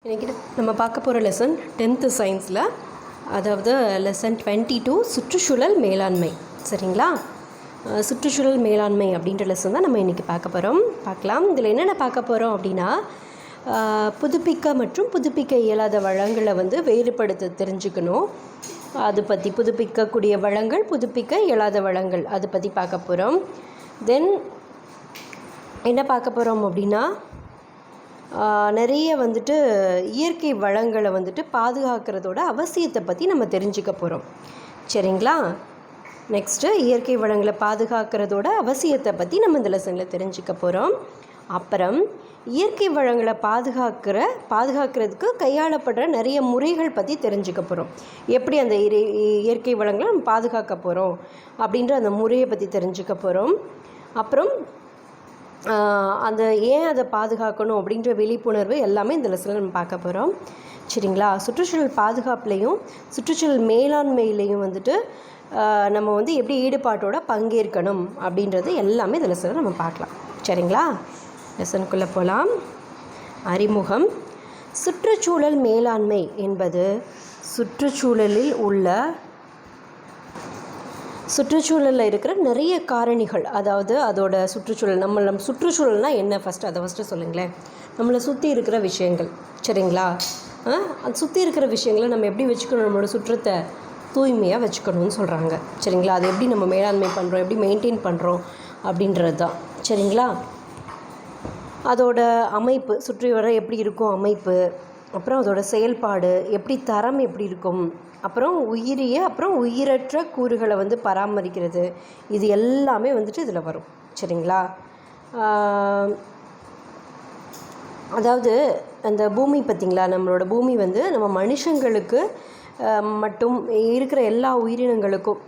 இன்றைக்கி நம்ம பார்க்க போகிற லெசன் 10th சயின்ஸில், அதாவது லெசன் 22 சுற்றுச்சூழல் மேலாண்மை. சரிங்களா? சுற்றுச்சூழல் மேலாண்மை அப்படின்ற லெசன் தான் நம்ம இன்றைக்கி பார்க்கலாம். இதில் என்னென்ன பார்க்க போகிறோம் அப்படின்னா, புதுப்பிக்க மற்றும் புதுப்பிக்க இயலாத வளங்களை வேறுபடுத்த தெரிஞ்சுக்கணும். அது பற்றி புதுப்பிக்கக்கூடிய வளங்கள், புதுப்பிக்க இயலாத வளங்கள், அதை பற்றி பார்க்க போகிறோம். தென் என்ன பார்க்க போகிறோம் அப்படின்னா, நிறைய இயற்கை வளங்களை பாதுகாக்கிறதோட அவசியத்தை பற்றி நம்ம தெரிஞ்சுக்க போகிறோம். சரிங்களா? நெக்ஸ்ட்டு இயற்கை வளங்களை பாதுகாக்கிறதோட அவசியத்தை பற்றி நம்ம இந்த லெசனில் தெரிஞ்சுக்க போகிறோம். அப்புறம் இயற்கை வளங்களை பாதுகாக்கிறதுக்கு கையாளப்படுற நிறைய முறைகள் பற்றி தெரிஞ்சுக்க போகிறோம். எப்படி அந்த இயற்கை வளங்களை நம்ம பாதுகாக்க போகிறோம் அப்படின்ற அந்த முறையை பற்றி தெரிஞ்சுக்க போகிறோம். அப்புறம் அந்த ஏன் அதை பாதுகாக்கணும் அப்படின்ற விழிப்புணர்வு எல்லாமே இந்த லெசனில் நம்ம பார்க்க போகிறோம். சரிங்களா? சுற்றுச்சூழல் பாதுகாப்புலேயும் சுற்றுச்சூழல் மேலாண்மையிலையும் நம்ம எப்படி ஈடுபாட்டோட பங்கேற்கணும் அப்படின்றது எல்லாமே இந்த லெசனில் நம்ம பார்க்கலாம். சரிங்களா? லெசனுக்குள்ளே போகலாம். அறிமுகம். சுற்றுச்சூழல் மேலாண்மை என்பது சுற்றுச்சூழலில் இருக்கிற நிறைய காரணிகள், அதாவது அதோட சுற்றுச்சூழல், நம்ம சுற்றுச்சூழல்னால் என்ன அதை சொல்லுங்களேன். நம்மளை சுற்றி இருக்கிற விஷயங்கள். சரிங்களா? அது சுற்றி இருக்கிற விஷயங்களை நம்ம எப்படி வச்சுக்கணும், நம்மளோட சுற்றத்தை தூய்மையாக வச்சுக்கணும்னு சொல்கிறாங்க. சரிங்களா? அதை எப்படி நம்ம மேலாண்மை பண்ணுறோம், எப்படி மெயின்டைன் பண்ணுறோம் அப்படின்றது தான். சரிங்களா? அதோட அமைப்பு, சுற்றி வர எப்படி இருக்கும் அமைப்பு, அப்புறம் அதோட செயல்பாடு எப்படி, தரம் எப்படி இருக்கும், அப்புறம் அப்புறம் உயிரற்ற கூறுகளை பராமரிக்கிறது, இது எல்லாமே இதில் வரும். சரிங்களா? அதாவது அந்த பூமி பார்த்திங்களா, நம்மளோட பூமி நம்ம மனுஷங்களுக்கு மட்டும் இருக்கிற எல்லா உயிரினங்களுக்கும்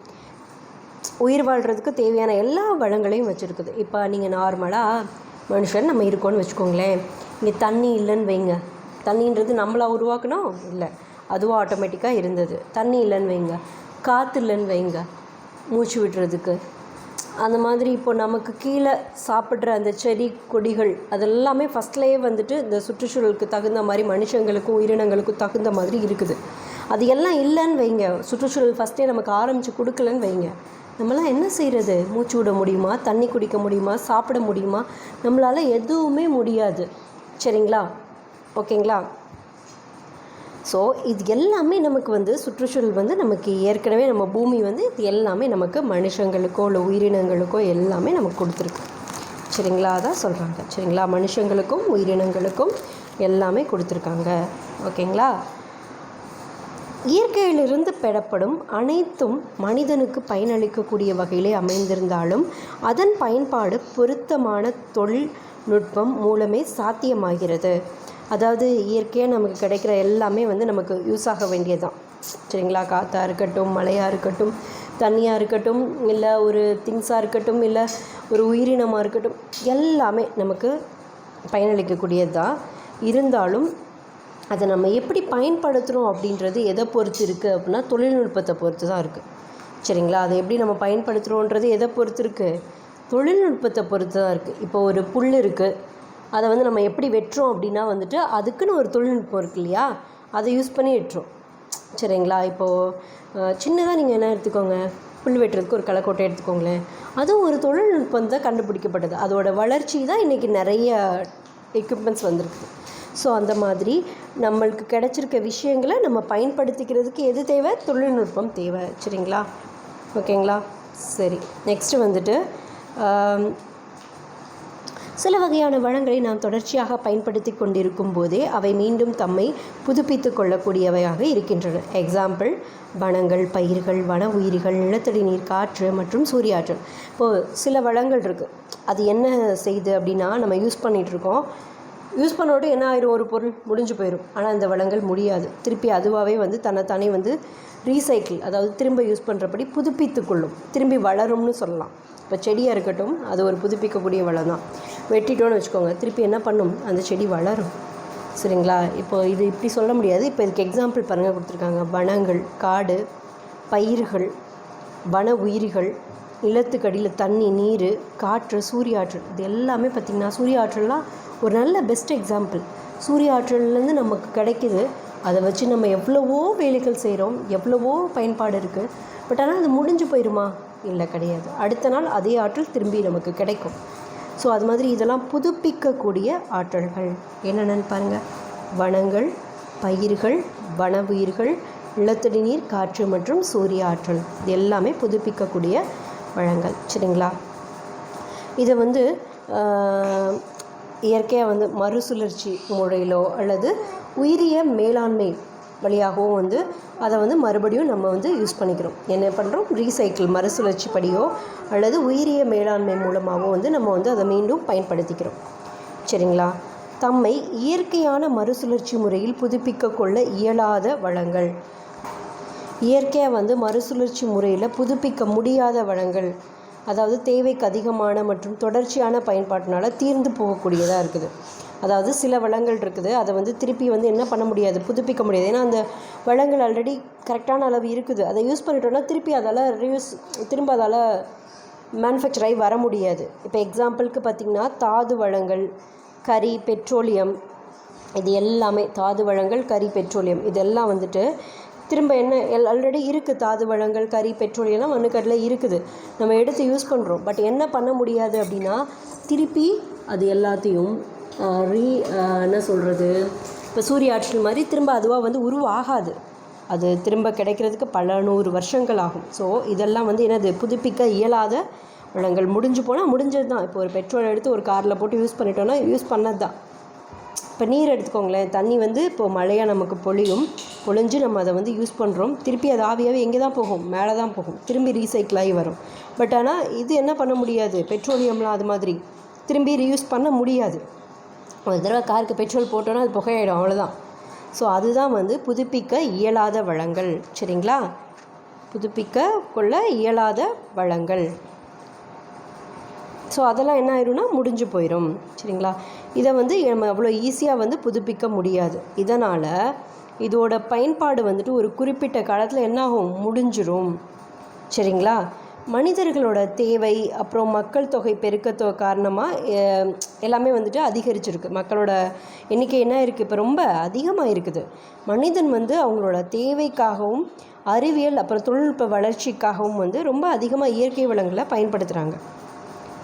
உயிர் வாழ்கிறதுக்கு தேவையான எல்லா வளங்களையும் வச்சுருக்குது. இப்போ நீங்கள் நார்மலாக மனுஷன் நம்ம இருக்கோன்னு வச்சுக்கோங்களேன். இங்கே தண்ணி இல்லைன்னு வைங்க. தண்ணின்றது நம்மளாக உருவாக்கணும் இல்லை, அதுவும் ஆட்டோமேட்டிக்காக இருந்தது. தண்ணி இல்லைன்னு வைங்க, காற்று இல்லைன்னு வைங்க மூச்சு விடுறதுக்கு. அந்த மாதிரி இப்போ நமக்கு கீழே சாப்பிட்ற அந்த செடி கொடிகள் அதெல்லாமே ஃபஸ்ட்லேயே இந்த சுற்றுச்சூழலுக்கு தகுந்த மாதிரி மனுஷங்களுக்கும் உயிரினங்களுக்கும் தகுந்த மாதிரி இருக்குது. அது எல்லாம் இல்லைன்னு வைங்க, சுற்றுச்சூழல் ஃபஸ்ட்டே நமக்கு ஆரம்பித்து கொடுக்கலன்னு வைங்க, நம்மளாம் என்ன செய்கிறது? மூச்சு விட முடியுமா? தண்ணி குடிக்க முடியுமா? சாப்பிட முடியுமா? நம்மளால் எதுவுமே முடியாது. சரிங்களா? ஓகேங்களா? ஸோ இது எல்லாமே நமக்கு சுற்றுச்சூழல் நமக்கு ஏற்கனவே நம்ம பூமி இது எல்லாமே நமக்கு மனுஷங்களுக்கோ இல்லை உயிரினங்களுக்கோ எல்லாமே நமக்கு கொடுத்துருக்கு. சரிங்களா? அதான் சொல்கிறாங்க. சரிங்களா? மனுஷங்களுக்கும் உயிரினங்களுக்கும் எல்லாமே கொடுத்துருக்காங்க. ஓகேங்களா? இயற்கையிலிருந்து பெறப்படும் அனைத்தும் மனிதனுக்கு பயனளிக்கக்கூடிய வகையிலே அமைந்திருந்தாலும் அதன் பயன்பாடு பொருத்தமான தொழில்நுட்பம் மூலமே சாத்தியமாகிறது. அதாவது இயற்கையாக நமக்கு கிடைக்கிற எல்லாமே நமக்கு யூஸ் ஆக வேண்டியது தான். சரிங்களா? காற்றாக இருக்கட்டும், மழையாக இருக்கட்டும், தண்ணியாக இருக்கட்டும், இல்லை ஒரு திங்ஸாக இருக்கட்டும், இல்லை ஒரு உயிரினமாக இருக்கட்டும், எல்லாமே நமக்கு பயனளிக்கக்கூடியது தான். இருந்தாலும் அதை நம்ம எப்படி பயன்படுத்துகிறோம் அப்படின்றது எதை பொறுத்து இருக்குது அப்படின்னா, தொழில்நுட்பத்தை பொறுத்து தான் இருக்குது. சரிங்களா? அதை எப்படி நம்ம பயன்படுத்துகிறோன்றது எதை பொறுத்து இருக்குது? தொழில்நுட்பத்தை பொறுத்து தான் இருக்குது. இப்போ ஒரு புல் இருக்குது, அதை நம்ம எப்படி வெட்டுறோம் அப்படின்னா அதுக்குன்னு ஒரு தொழில்நுட்பம் இருக்குது இல்லையா, அதை யூஸ் பண்ணி வெட்டுறோம். சரிங்களா? இப்போது சின்னதாக நீங்கள் என்ன எடுத்துக்கோங்க, புல் வெட்டுறதுக்கு ஒரு களைக்கோட்டை எடுத்துக்கோங்களேன். அதுவும் ஒரு தொழில்நுட்பம் தான் கண்டுபிடிக்கப்பட்டது. அதோட வளர்ச்சி தான் இன்றைக்கி நிறைய எக்யூப்மெண்ட்ஸ் வந்திருக்குது. ஸோ அந்த மாதிரி நம்மளுக்கு கிடச்சிருக்க விஷயங்களை நம்ம பயன்படுத்திக்கிறதுக்கு எது தேவை? தொழில்நுட்பம் தேவை. சரிங்களா? ஓகேங்களா? சரி, நெக்ஸ்ட்டு சில வகையான வளங்களை நாம் தொடர்ச்சியாக பயன்படுத்தி கொண்டிருக்கும் போதே அவை மீண்டும் தம்மை புதுப்பித்து கொள்ளக்கூடியவையாக இருக்கின்றன. எக்ஸாம்பிள், வனங்கள், பயிர்கள், வன உயிரிகள், நிலத்தடி நீர், காற்று மற்றும் சூரிய ஆற்றல். இப்போது சில வளங்கள் இருக்குது, அது என்ன செய்யுது அப்படின்னா, நம்ம யூஸ் பண்ணிகிட்ருக்கோம், யூஸ் பண்ணோடு என்ன ஆயிரும், ஒரு பொருள் முடிஞ்சு போயிடும். ஆனால் அந்த வளங்கள் முடியாது, திருப்பி அதுவாகவே தன்னைத்தானே ரீசைக்கிள், அதாவது திரும்ப யூஸ் பண்ணுறபடி புதுப்பித்து கொள்ளும், திரும்பி வளரும்னு சொல்லலாம். இப்போ செடியாக இருக்கட்டும், அது ஒரு புதுப்பிக்கக்கூடிய வளம் தான். வெட்டிட்டோன்னு வச்சுக்கோங்க, திருப்பி என்ன பண்ணும், அந்த செடி வளரும். சரிங்களா? இப்போ இது இப்படி சொல்ல முடியாது. இப்போ இதுக்கு எக்ஸாம்பிள் பாருங்கள் கொடுத்துருக்காங்க. வனங்கள், காடு, பயிர்கள், வன உயிரிகள், நிலத்துக்கடியில் தண்ணி, நீர், காற்று, சூரிய ஆற்றல், இது எல்லாமே பார்த்திங்கன்னா, சூரிய ஆற்றல்லாம் ஒரு நல்ல பெஸ்ட் எக்ஸாம்பிள். சூரிய ஆற்றல்லேருந்து நமக்கு கிடைக்கிது. அதை வச்சு நம்ம எவ்வளவோ வேலைகள் செய்கிறோம், எவ்வளவோ பயன்பாடு இருக்குது. பட் ஆனால் அது முடிஞ்சு போயிடுமா? இல்லை, கிடையாது. அடுத்த நாள் அதே ஆற்றல் திரும்பி நமக்கு கிடைக்கும். ஸோ அது மாதிரி இதெல்லாம் புதுப்பிக்கக்கூடிய ஆற்றல்கள் என்னென்னு பாருங்கள். வனங்கள், பயிர்கள், வன உயிர்கள், நிலத்தடி நீர், காற்று மற்றும் சூரிய ஆற்றல், இது எல்லாமே புதுப்பிக்கக்கூடிய வளங்கள். சரிங்களா? இதை வந்து இயற்கையாக மறுசுழற்சி முறையிலோ அல்லது உயிரிய மேலாண்மை வழியாகவும் அதை மறுபடியும் நம்ம யூஸ் பண்ணிக்கிறோம். என்ன பண்ணுறோம்? ரீசைக்கிள், மறுசுழற்சி படியோ அல்லது உயிரிய மேலாண்மை மூலமாகவும் நம்ம அதை மீண்டும் பயன்படுத்திக்கிறோம். சரிங்களா? தம்மை இயற்கையான மறுசுழற்சி முறையில் புதுப்பிக்க கொள்ள இயலாத வளங்கள், இயற்கையாக மறுசுழற்சி முறையில் புதுப்பிக்க முடியாத வளங்கள், அதாவது தேவைக்கு அதிகமான மற்றும் தொடர்ச்சியான பயன்பாட்டினால தீர்ந்து போகக்கூடியதாக இருக்குது. அதாவது சில வளங்கள் இருக்குது, அதை திருப்பி என்ன பண்ண முடியாது, புதுப்பிக்க முடியாது. ஏன்னா அந்த வளங்கள் ஆல்ரெடி கரெக்டான அளவு இருக்குது. அதை யூஸ் பண்ணிட்டோன்னா திருப்பி அதால் திரும்ப அதால் மேனுஃபேக்சர் ஆகி வர முடியாது. இப்போ எக்ஸாம்பிளுக்கு பார்த்திங்கன்னா தாது வளங்கள், கரி, பெட்ரோலியம், இது எல்லாமே தாது வளங்கள், கரி, பெட்ரோலியம் இதெல்லாம் திரும்ப ஆல்ரெடி இருக்குது. தாது வளங்கள், கரி, பெட்ரோலியம்லாம் மண்ணுக்கடியில் இருக்குது, நம்ம எடுத்து யூஸ் பண்ணுறோம். பட் என்ன பண்ண முடியாது அப்படின்னா திருப்பி அது எல்லாத்தையும் என்ன சொல்கிறது, இப்போ சூரிய ஆற்றல் மாதிரி திரும்ப அதுவாக உருவாகாது. அது திரும்ப கிடைக்கிறதுக்கு பல 100 வருஷங்கள் ஆகும். ஸோ இதெல்லாம் என்னது, புதுப்பிக்க இயலாத வளங்கள். முடிஞ்சு போனால் முடிஞ்சது தான். இப்போ ஒரு பெட்ரோல் எடுத்து ஒரு காரில் போட்டு யூஸ் பண்ணிட்டோன்னா யூஸ் பண்ணது தான். இப்போ நீர் எடுத்துக்கோங்களேன். தண்ணி இப்போது மழையாக நமக்கு பொழிஞ்சு நம்ம அதை யூஸ் பண்ணுறோம். திருப்பி அது ஆவியாகவே எங்கே தான் போகும்? மேலே தான் போகும். திரும்பி ரீசைக்கிள் ஆகி வரும். பட் ஆனால் இது என்ன பண்ண முடியாது, பெட்ரோலியம்லாம் அது மாதிரி திரும்பி ரீயூஸ் பண்ண முடியாது. ஒரு தடவை காருக்கு பெட்ரோல் போட்டோன்னா அது புகையாயிடும், அவ்வளோதான். ஸோ அதுதான் புதுப்பிக்க இயலாத வளங்கள். சரிங்களா? புதுப்பிக்க கொள்ள இயலாத வளங்கள். ஸோ அதெல்லாம் என்ன ஆயிரும்னா முடிஞ்சு போயிடும். சரிங்களா? இதை நம்ம அவ்வளோ ஈஸியாக புதுப்பிக்க முடியாது. இதனால் இதோட பயன்பாடு ஒரு குறிப்பிட்ட காலத்தில் என்னாகும், முடிஞ்சிரும். சரிங்களா? மனிதர்களோட தேவை அப்புறம் மக்கள் தொகை பெருக்கத்தோ காரணமாக எல்லாமே அதிகரிச்சிருக்கு. மக்களோட எண்ணிக்கை என்ன இருக்குது, இப்போ ரொம்ப அதிகமாக இருக்குது. மனிதன் அவங்களோட தேவைக்காகவும் அறிவியல் அப்புறம் தொழில்நுட்ப வளர்ச்சிக்காகவும் ரொம்ப அதிகமாக இயற்கை வளங்களை பயன்படுத்துகிறாங்க.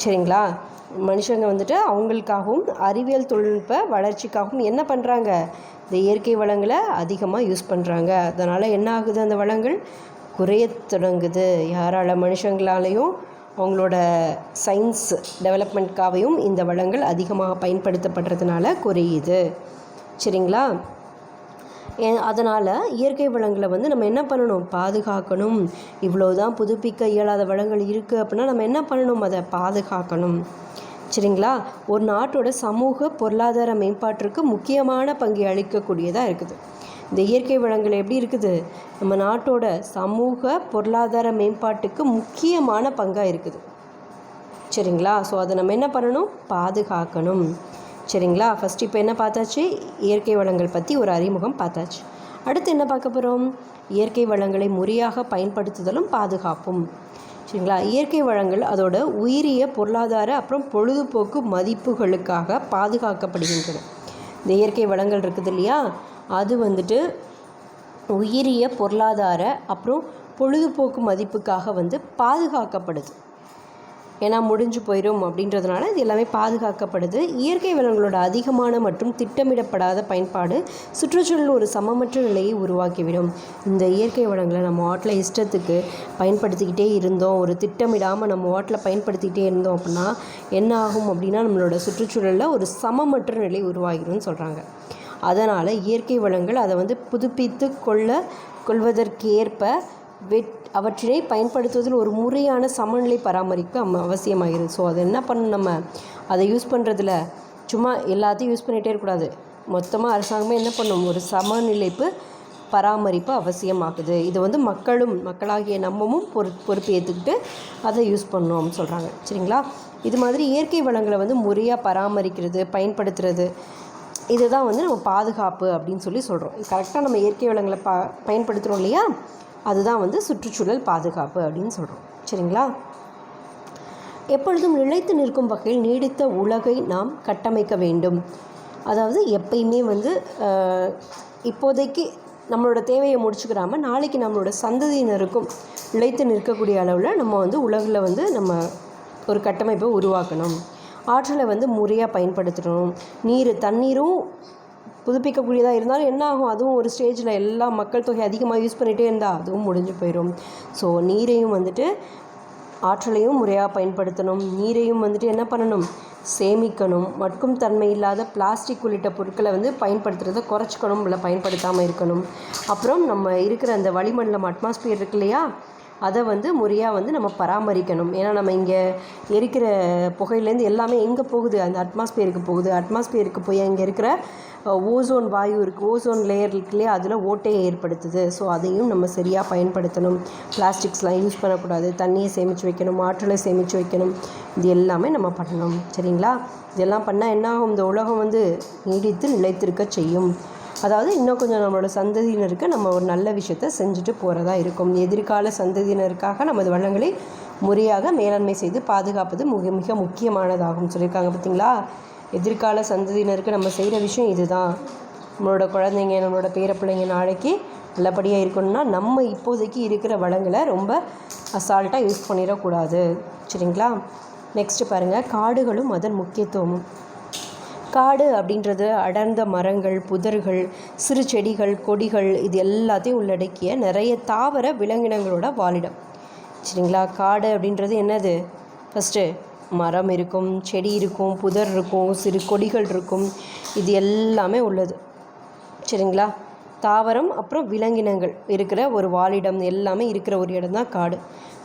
சரிங்களா? மனுஷங்க அவங்களுக்காகவும் அறிவியல் தொழில்நுட்ப வளர்ச்சிக்காகவும் என்ன பண்ணுறாங்க, இந்த இயற்கை வளங்களை அதிகமாக யூஸ் பண்ணுறாங்க. அதனால் என்ன ஆகுது, அந்த வளங்கள் குறைய தொடங்குது. யாரால்? மனுஷங்களாலேயும் அவங்களோட சயின்ஸ் டெவலப்மெண்ட்காகவும் இந்த வளங்கள் அதிகமாக பயன்படுத்தப்படுறதுனால குறையுது. சரிங்களா? அதனால் இயற்கை வளங்களை நம்ம என்ன பண்ணணும், பாதுகாக்கணும். இவ்வளோதான் புதுப்பிக்க இயலாத வளங்கள் இருக்குது அப்படின்னா நம்ம என்ன பண்ணணும், அதை பாதுகாக்கணும். சரிங்களா? ஒரு நாட்டோட சமூக பொருளாதார மேம்பாட்டிற்கு முக்கியமான பங்கை அளிக்கக்கூடியதாக இருக்குது. இந்த இயற்கை வளங்கள் எப்படி இருக்குது, நம்ம நாட்டோட சமூக பொருளாதார மேம்பாட்டுக்கு முக்கியமான பங்காக இருக்குது. சரிங்களா? ஸோ அதை நம்ம என்ன பண்ணணும், பாதுகாக்கணும். சரிங்களா? ஃபஸ்ட் இப்போ என்ன பார்த்தாச்சு, இயற்கை வளங்கள் பற்றி ஒரு அறிமுகம் பார்த்தாச்சு. அடுத்து என்ன பார்க்க போகிறோம், இயற்கை வளங்களை முறையாக பயன்படுத்துதலும் பாதுகாப்பும். சரிங்களா? இயற்கை வளங்கள் அதோட உயிரிய பொருளாதார அப்புறம் பொழுதுபோக்கு மதிப்புகளுக்காக பாதுகாக்கப்படுகின்றன. இந்த இயற்கை வளங்கள் இருக்குது இல்லையா, அது உயிரிய பொருளாதார அப்புறம் பொழுதுபோக்கு மதிப்புக்காக பாதுகாக்கப்படுது. ஏன்னா முடிஞ்சு போயிடும் அப்படின்றதுனால இது எல்லாமே பாதுகாக்கப்படுது. இயற்கை வளங்களோட அதிகமான மற்றும் திட்டமிடப்படாத பயன்பாடு சுற்றுச்சூழல் ஒரு சமமற்ற நிலையை உருவாக்கிவிடும். இந்த இயற்கை வளங்களை நம்ம வாட்டில் இஷ்டத்துக்கு பயன்படுத்திக்கிட்டே இருந்தோம், ஒரு திட்டமிடாமல் நம்ம வாட்டில் பயன்படுத்திக்கிட்டே இருந்தோம் அப்படின்னா என்ன ஆகும் அப்படின்னா நம்மளோட சுற்றுச்சூழலில் ஒரு சமமற்ற நிலை உருவாகிடும்னு சொல்கிறாங்க. அதனால் இயற்கை வளங்கள் அதை புதுப்பித்து கொள்வதற்கேற்ப அவற்றினை பயன்படுத்துவதில் ஒரு முறையான சமநிலை பராமரிப்பு அவசியமாகிறது. ஸோ அதை என்ன பண்ணணும், நம்ம அதை யூஸ் பண்ணுறதுல சும்மா எல்லாத்தையும் யூஸ் பண்ணிகிட்டே இருக்கக்கூடாது. மொத்தமாக அரசாங்கமே என்ன பண்ணணும், ஒரு சமநிலைப்பு பராமரிப்பு அவசியமாகுது. இது மக்களாகிய நம்மமும் பொறுப்பு ஏற்றுக்கிட்டு அதை யூஸ் பண்ணணும் அப்படின்னு சொல்கிறாங்க. சரிங்களா? இது மாதிரி இயற்கை வளங்களை முறையாக பராமரிக்கிறது, பயன்படுத்துறது, இதுதான் நம்ம பாதுகாப்பு அப்படின்னு சொல்கிறோம். கரெக்டாக நம்ம இயற்கை வளங்களை பயன்படுத்துகிறோம் இல்லையா, அதுதான் சுற்றுச்சூழல் பாதுகாப்பு அப்படின்னு சொல்கிறோம். சரிங்களா? எப்பொழுதும் நிலைத்து நிற்கும் வகையில் நீடித்த உலகை நாம் கட்டமைக்க வேண்டும். அதாவது எப்பயுமே வந்து இப்போதைக்கு நம்மளோட தேவையை முடிச்சுக்கிறாமல் நாளைக்கு நம்மளோட சந்ததியினருக்கும் நிலைத்து நிற்கக்கூடிய அளவில் நம்ம வந்து உலகில் வந்து நம்ம ஒரு கட்டமைப்பை உருவாக்கணும். ஆற்றலை வந்து முறையாக பயன்படுத்தணும். தண்ணீரும் புதுப்பிக்கக்கூடியதாக இருந்தாலும் என்ன ஆகும், அதுவும் ஒரு ஸ்டேஜில் எல்லா மக்கள் தொகை அதிகமாக யூஸ் பண்ணிகிட்டே இருந்தால் அதுவும் முடிஞ்சு போயிடும். ஸோ நீரையும் வந்துட்டு ஆற்றலையும் முறையாக பயன்படுத்தணும். நீரையும் வந்துட்டு என்ன பண்ணணும், சேமிக்கணும். மட்கும் தன்மை இல்லாத பிளாஸ்டிக் உள்ளிட்ட பொருட்களை வந்து பயன்படுத்துகிறத குறைச்சிக்கணும், இல்லை பயன்படுத்தாமல் இருக்கணும். அப்புறம் நம்ம இருக்கிற அந்த வளிமண்டலம் அட்மாஸ்பியர் இருக்கு இல்லையா, அதை வந்து முறையாக வந்து நம்ம பராமரிக்கணும். ஏன்னா நம்ம இங்கே எரிக்கிற புகையிலேருந்து எல்லாமே எங்கே போகுது, அந்த அட்மாஸ்பியருக்கு போகுது. அட்மாஸ்பியருக்கு போய் அங்கே இருக்கிற ஓசோன் வாயு இருக்குது, ஓசோன் லேயர் இருக்குல்லையே, அதில் ஓட்டையை ஏற்படுத்துது. ஸோ அதையும் நம்ம சரியாக பயன்படுத்தணும். பிளாஸ்டிக்ஸ்லாம் யூஸ் பண்ணக்கூடாது. தண்ணியை சேமித்து வைக்கணும், ஆற்றலை சேமித்து வைக்கணும். இது எல்லாமே நம்ம பண்ணணும். சரிங்களா? இதெல்லாம் பண்ணால் என்ன ஆகும், இந்த உலகம் வந்து நீடித்து நிலைத்திருக்க செய்யும். அதாவது இன்னும் கொஞ்சம் நம்மளோட சந்ததியினருக்கு நம்ம ஒரு நல்ல விஷயத்தை செஞ்சுட்டு போகிறதா இருக்கும். எதிர்கால சந்ததியினருக்காக நமது வளங்களை முறையாக மேலாண்மை செய்து பாதுகாப்பது மிக முக்கியமானதாகும் சொல்லியிருக்காங்க. பார்த்திங்களா? எதிர்கால சந்ததியினருக்கு நம்ம செய்கிற விஷயம் இதுதான். நம்மளோட குழந்தைங்க, நம்மளோட பேரப்பிள்ளைங்க நாளைக்கு நல்லபடியாக இருக்கணும்னா நம்ம இப்போதைக்கு இருக்கிற வளங்களை ரொம்ப அசால்ட்டாக யூஸ் பண்ணிடக்கூடாது. சரிங்களா? நெக்ஸ்ட்டு பாருங்கள், காடுகளும் அதன் முக்கியத்துவமும். காடு அப்படின்றது அடர்ந்த மரங்கள், புதர்கள், சிறு செடிகள், கொடிகள், இது எல்லாத்தையும் உள்ளடக்கிய நிறைய தாவர விலங்கினங்களோட வாழிடம். சரிங்களா? காடு அப்படின்றது என்னது, ஃபஸ்ட்டு மரம் இருக்கும், செடி இருக்கும், புதர் இருக்கும், சிறு கொடிகள் இருக்கும், இது எல்லாமே உள்ளது. சரிங்களா? தாவரம் அப்புறம் விலங்கினங்கள் இருக்கிற ஒரு வாழிடம் எல்லாமே இருக்கிற ஒரு இடம் தான் காடு.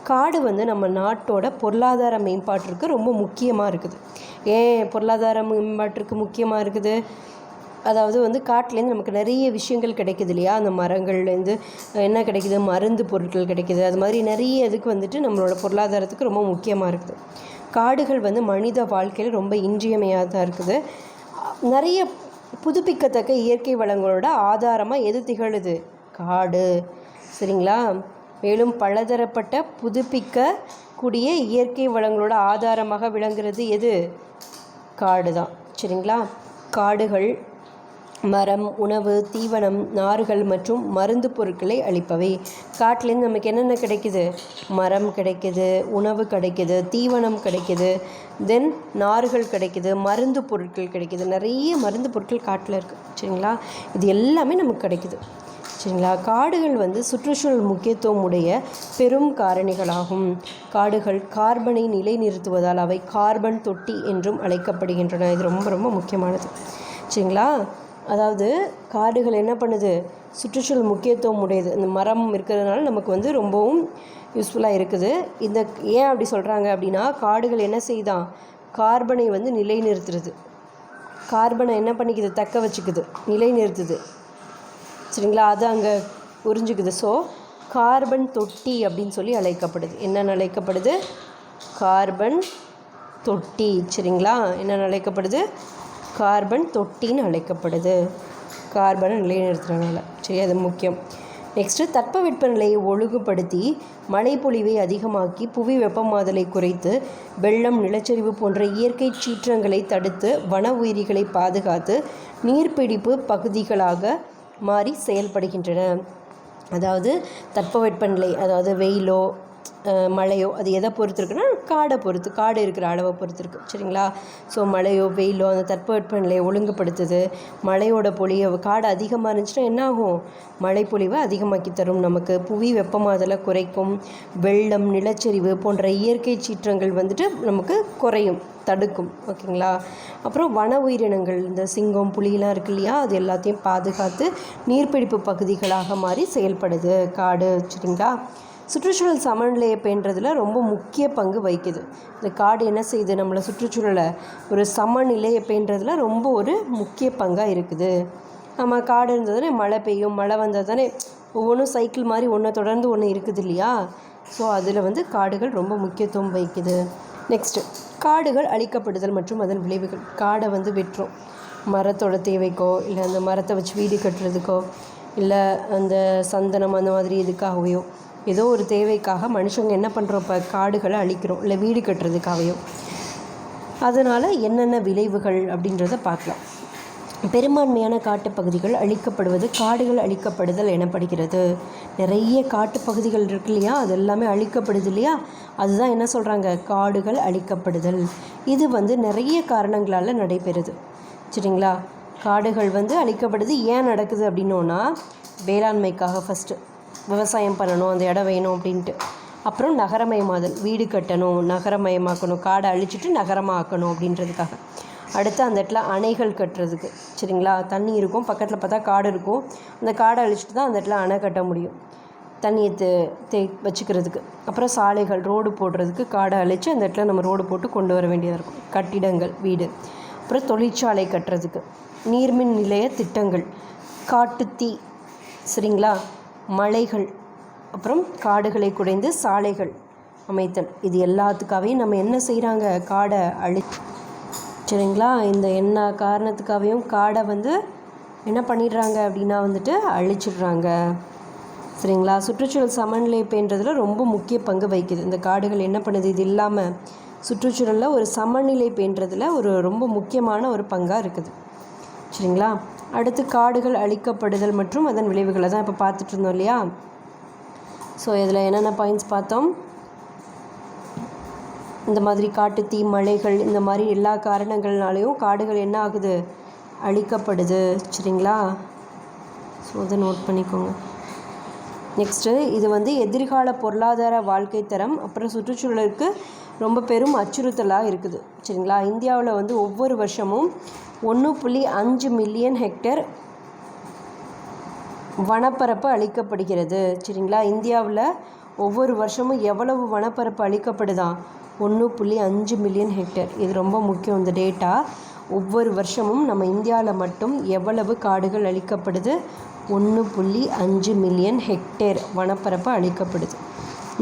காடு வந்து நம்ம நாட்டோட பொருளாதார மேம்பாட்டிற்கு ரொம்ப முக்கியமாக இருக்குது. ஏன் பொருளாதார மேம்பாட்டிற்கு முக்கியமாக இருக்குது? அதாவது வந்து காட்டிலேருந்து நமக்கு நிறைய விஷயங்கள் கிடைக்குது இல்லையா, அந்த மரங்கள்லேருந்து என்ன கிடைக்குது, மருந்து பொருட்கள் கிடைக்குது. அது மாதிரி நிறைய இதுக்கு வந்துட்டு நம்மளோட பொருளாதாரத்துக்கு ரொம்ப முக்கியமாக இருக்குது. காடுகள் வந்து மனித வாழ்க்கையில் ரொம்ப இன்றியமையாததாக இருக்குது. நிறைய புதுப்பிக்கத்தக்க இயற்கை வளங்களோட ஆதாரமாக எது திகழுது, காடு. சரிங்களா? மேலும் பலதரப்பட்ட புதுப்பிக்கக்கூடிய இயற்கை வளங்களோட ஆதாரமாக விளங்குறது எது, காடு தான். சரிங்களா? காடுகள் மரம், உணவு, தீவனம், நார்கள் மற்றும் மருந்து பொருட்களை அளிப்பவை. காட்டிலேருந்து நமக்கு என்னென்ன கிடைக்குது, மரம் கிடைக்குது, உணவு கிடைக்குது, தீவனம் கிடைக்குது, தென் நார்கள் கிடைக்குது, மருந்து பொருட்கள் கிடைக்குது. நிறைய மருந்து பொருட்கள் காட்டில் இருக்குது. சரிங்களா? இது எல்லாமே நமக்கு கிடைக்குது. சரிங்களா? காடுகள் வந்து சுற்றுச்சூழல் முக்கியத்துவம் உடைய பெரும் காரணிகளாகும். காடுகள் கார்பனை நிலைநிறுத்துவதால் அவை கார்பன் தொட்டி என்றும் அழைக்கப்படுகின்றன. இது ரொம்ப ரொம்ப முக்கியமானது. சரிங்களா? அதாவது காடுகள் என்ன பண்ணுது, சுற்றுச்சூழல் முக்கியத்துவம் உடையது. இந்த மரம் இருக்கிறதுனால நமக்கு வந்து ரொம்பவும் யூஸ்ஃபுல்லாக இருக்குது. இந்த ஏன் அப்படி சொல்கிறாங்க அப்படின்னா, காடுகள் என்ன செய்யுதான், கார்பனை வந்து நிலைநிறுத்துறது. கார்பனை என்ன பண்ணிக்குது, தக்க வச்சுக்குது, நிலைநிறுத்துது. சரிங்களா? அது அங்கே உறிஞ்சிக்குது. ஸோ கார்பன் தொட்டி அப்படின்னு சொல்லி அழைக்கப்படுது. என்னென்னு அழைக்கப்படுது, கார்பன் தொட்டி. சரிங்களா? என்னென்னு அழைக்கப்படுது, கார்பன் தொட்டின்னு அழைக்கப்படுது. கார்பனை நிலைநிறுத்துறதுனால. சரி, அது முக்கியம். நெக்ஸ்ட்டு தட்பவெப்பநிலையை ஒழுங்குபடுத்தி மழைப்பொழிவை அதிகமாக்கி புவி வெப்பமாதலை குறைத்து வெள்ளம், நிலச்சரிவு போன்ற இயற்கை சீற்றங்களை தடுத்து வன உயிரிகளை பாதுகாத்து நீர்பிடிப்பு பகுதிகளாக மாறி செயல்படுகின்றன. அதாவது தட்பவெப்பநிலை, அதாவது வெயிலோ மழையோ, அது எதை பொறுத்து இருக்குன்னா காடை பொறுத்து, காடு இருக்கிற அளவை பொறுத்து இருக்குது. சரிங்களா? ஸோ மழையோ வெயிலோ அந்த தட்பவெப்பநிலையை ஒழுங்குபடுத்துது. மழையோட பொழிவு, காடு அதிகமாக இருந்துச்சுன்னா என்ன ஆகும், மழை பொழிவை அதிகமாக்கி தரும். நமக்கு புவி வெப்பமாதலை குறைக்கும். வெள்ளம், நிலச்சரிவு போன்ற இயற்கை சீற்றங்கள் வந்துட்டு நமக்கு குறையும், தடுக்கும். ஓகேங்களா? அப்புறம் வன உயிரினங்கள், இந்த சிங்கம், புலியெலாம் இருக்கு இல்லையா, அது எல்லாத்தையும் பாதுகாத்து நீர்பிடிப்பு பகுதிகளாக மாறி செயல்படுது காடு. சரிங்களா? சுற்றுச்சூழல் சமநிலையை பேணுறதுல ரொம்ப முக்கிய பங்கு வகிக்குது. இந்த காடு என்ன செய்யுது, நம்மளை சுற்றுச்சூழலை ஒரு சமநிலையை பேணுறதுல ரொம்ப ஒரு முக்கிய பங்காக இருக்குது. நம்ம காடு இருந்தது தானே மழை பெய்யும், மழை வந்தால் தானே ஒவ்வொன்றும் சைக்கிள் மாதிரி ஒன்று தொடர்ந்து ஒன்று இருக்குது இல்லையா. ஸோ அதில் வந்து காடுகள் ரொம்ப முக்கியத்துவம் வகிக்குது. நெக்ஸ்ட்டு காடுகள் அழிக்கப்படுதல் மற்றும் அதன் விளைவுகள். காடை வந்து வெட்டுறோம் மரத்தோட தேவைக்கோ, இல்லை அந்த மரத்தை வச்சு வீடு கட்டுறதுக்கோ, இல்லை அந்த சந்தனம் அந்த மாதிரி இதுக்காகவையோ, ஏதோ ஒரு தேவைக்காக மனுஷங்க என்ன பண்ணுறோம், இப்போ காடுகளை அழிக்கிறோம், இல்லை வீடு கட்டுறதுக்காகவையோ. அதனால் என்னென்ன விளைவுகள் அப்படின்றத பார்க்கலாம். பெரும்பான்மையான காட்டுப்பகுதிகள் அழிக்கப்படுவது காடுகள் அழிக்கப்படுதல் எனப்படுகிறது. நிறைய காட்டுப்பகுதிகள் இருக்கு இல்லையா, அது எல்லாமே அழிக்கப்படுது இல்லையா, அதுதான் என்ன சொல்கிறாங்க, காடுகள் அழிக்கப்படுதல். இது நிறைய காரணங்களால் நடைபெறுது. சரிங்களா? காடுகள் அழிக்கப்படுது. ஏன் நடக்குது அப்படின்னோன்னா, வேளாண்மைக்காக ஃபஸ்ட்டு விவசாயம் பண்ணணும், அந்த இடம் வேணும் அப்படின்ட்டு. அப்புறம் நகரமயமாதல், வீடு கட்டணும், நகரமயமாக்கணும், காடை அழிச்சிட்டு நகரமாக ஆக்கணும் அப்படின்றதுக்காக. அடுத்து அந்த இடத்துல அணைகள் கட்டுறதுக்கு. சரிங்களா? தண்ணி இருக்கும், பக்கத்தில் பார்த்தா காடு இருக்கும், அந்த காடை அழிச்சிட்டு தான் அந்த இடத்துல அணை கட்ட முடியும், தண்ணியை வச்சுக்கிறதுக்கு. அப்புறம் சாலைகள், ரோடு போடுறதுக்கு காடை அழித்து அந்த இடத்துல நம்ம ரோடு போட்டு கொண்டு வர வேண்டியதாக இருக்கும். கட்டிடங்கள், வீடு. அப்புறம் தொழிற்சாலை கட்டுறதுக்கு, நீர்மின் நிலைய திட்டங்கள், காட்டுத்தீ. சரிங்களா? மலைகள், அப்புறம் காடுகளை குறைந்து சாலைகள் அமைத்தல். இது எல்லாத்துக்காகவும் நம்ம என்ன செய்கிறாங்க, காடை சரிங்களா? இந்த என்ன காரணத்துக்காகவும் காடை என்ன பண்ணிடுறாங்க அப்படின்னா அழிச்சிடுறாங்க. சரிங்களா? சுற்றுச்சூழல் சமநிலை பேணுறதுல ரொம்ப முக்கிய பங்கு வகிக்குது இந்த காடுகள். என்ன பண்ணுது, இது இல்லாமல் சுற்றுச்சூழலில் ஒரு சமநிலை பேணுறதுல ரொம்ப முக்கியமான ஒரு பங்காக இருக்குது. சரிங்களா? அடுத்து காடுகள் அழிக்கப்படுதல் மற்றும் அதன் விளைவுகளை தான் இப்போ பார்த்துட்டு இருந்தோம் இல்லையா. ஸோ இதில் என்னென்ன பாயிண்ட்ஸ் பார்த்தோம், இந்த மாதிரி காட்டுத்தீ, மழைகள், இந்த மாதிரி எல்லா காரணங்கள்னாலையும் காடுகள் என்ன ஆகுது, அழிக்கப்படுது. சரிங்களா? ஸோ அதை நோட் பண்ணிக்கோங்க. நெக்ஸ்ட்டு இது எதிர்கால பொருளாதார வாழ்க்கை தரம் அப்புறம் சுற்றுச்சூழலுக்கு ரொம்ப பெரும் அச்சுறுத்தலாக இருக்குது. சரிங்களா? இந்தியாவில் ஒவ்வொரு வருஷமும் 1.5 மில்லியன் ஹெக்டேர் வனப்பரப்பு அழிக்கப்படுகிறது. சரிங்களா? இந்தியாவில் ஒவ்வொரு வருஷமும் எவ்வளவு வனப்பரப்பு அழிக்கப்படுதான், 1.5 மில்லியன் ஹெக்டேர். இது ரொம்ப முக்கியம் இந்த டேட்டா. ஒவ்வொரு வருஷமும் நம்ம இந்தியாவில் மட்டும் எவ்வளவு காடுகள் அழிக்கப்படுது, 1.5 மில்லியன் ஹெக்டேர் வனப்பரப்பு அழிக்கப்படுது.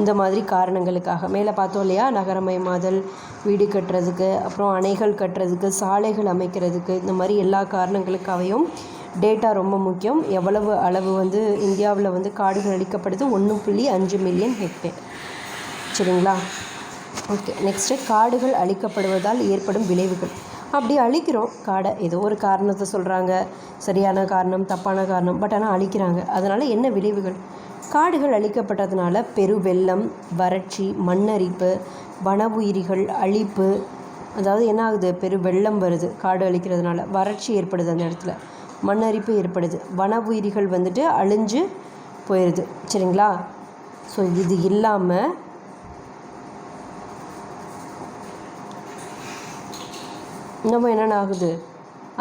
இந்த மாதிரி காரணங்களுக்காக மேலே பார்த்தோம் இல்லையா, நகரமயமாதல், வீடு கட்டுறதுக்கு, அப்புறம் அணைகள் கட்டுறதுக்கு, சாலைகள் அமைக்கிறதுக்கு, இந்த மாதிரி எல்லா காரணங்களுக்காகவும் டேட்டா ரொம்ப முக்கியம். எவ்வளவு அளவு இந்தியாவில் காடுகள் அழிக்கப்படுது, 1.5 மில்லியன் ஹெக்டேர். சரிங்களா? ஓகே. நெக்ஸ்ட்டு காடுகள் அழிக்கப்படுவதால் ஏற்படும் விளைவுகள். அப்படி அழிக்கிறோம் காடை, ஏதோ ஒரு காரணத்தை சொல்கிறாங்க, சரியான காரணம், தப்பான காரணம், பட் ஆனால் அழிக்கிறாங்க. அதனால் என்ன விளைவுகள், காடுகள் அழிக்கப்பட்டதுனால பெருவெள்ளம், வறட்சி, மண்ணரிப்பு, வன உயிரிகள் அழிப்பு. அதாவது என்ன ஆகுது, பெருவெள்ளம் வருது காடு அழிக்கிறதுனால, வறட்சி ஏற்படுது, அந்த இடத்துல மண்ணரிப்பு ஏற்படுது, வன உயிரிகள் அழிஞ்சு போயிடுது. சரிங்களா? ஸோ இது இல்லாமல் இன்னமும் என்னென்ன ஆகுது,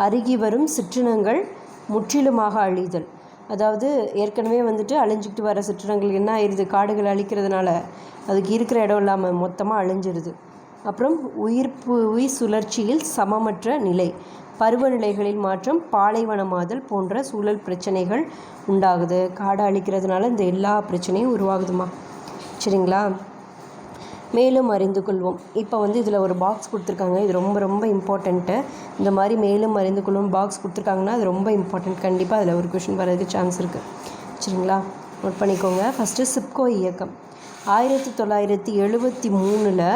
அருகி வரும் சிற்றினங்கள் முற்றிலுமாக அழிதல். அதாவது ஏற்கனவே அழிஞ்சிக்கிட்டு வர சிற்றினங்கள் என்ன ஆயிடுது, காடுகள் அழிக்கிறதுனால அதுக்கு இருக்கிற இடம் இல்லாமல் மொத்தமாக அழிஞ்சிருது. அப்புறம் உயிர் சுழற்சியில் சமமற்ற நிலை, பருவநிலைகளில் மாற்றம், பாலைவனமாதல் போன்ற சூழல் பிரச்சனைகள் உண்டாகுது. காடை அழிக்கிறதுனால இந்த எல்லா பிரச்சனையும் உருவாகுதுமா. சரிங்களா? மேலும் அறிந்து கொள்வோம். இப்போ இதில் ஒரு பாக்ஸ் கொடுத்துருக்காங்க, இது ரொம்ப ரொம்ப இம்பார்ட்டண்ட்டு. இந்த மாதிரி மேலும் அறிந்து கொள்வோம் பாக்ஸ் கொடுத்துருக்காங்கன்னா அது ரொம்ப இம்பார்ட்டண்ட். கண்டிப்பாக அதில் ஒரு கொஷின் வரதுக்கு சான்ஸ் இருக்குது. சரிங்களா? நோட் பண்ணிக்கோங்க. ஃபஸ்ட்டு சிப்கோ இயக்கம் 1973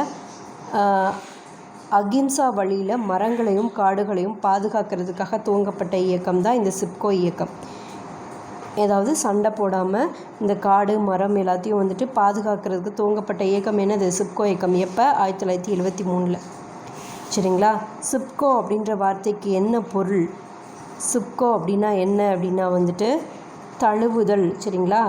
அகிம்சா வழியில் மரங்களையும் காடுகளையும் பாதுகாக்கிறதுக்காக துவங்கப்பட்ட இயக்கம் தான் இந்த சிப்கோ இயக்கம். ஏதாவது சண்டை போடாமல் இந்த காடு, மரம் எல்லாத்தையும் பாதுகாக்கிறதுக்கு துவங்கப்பட்ட இயக்கம் என்னது, சிப்கோ இயக்கம். எப்போ, 1973. சரிங்களா? சிப்கோ அப்படின்ற வார்த்தைக்கு என்ன பொருள், சிப்கோ அப்படின்னா என்ன அப்படின்னா தழுவுதல். சரிங்களா?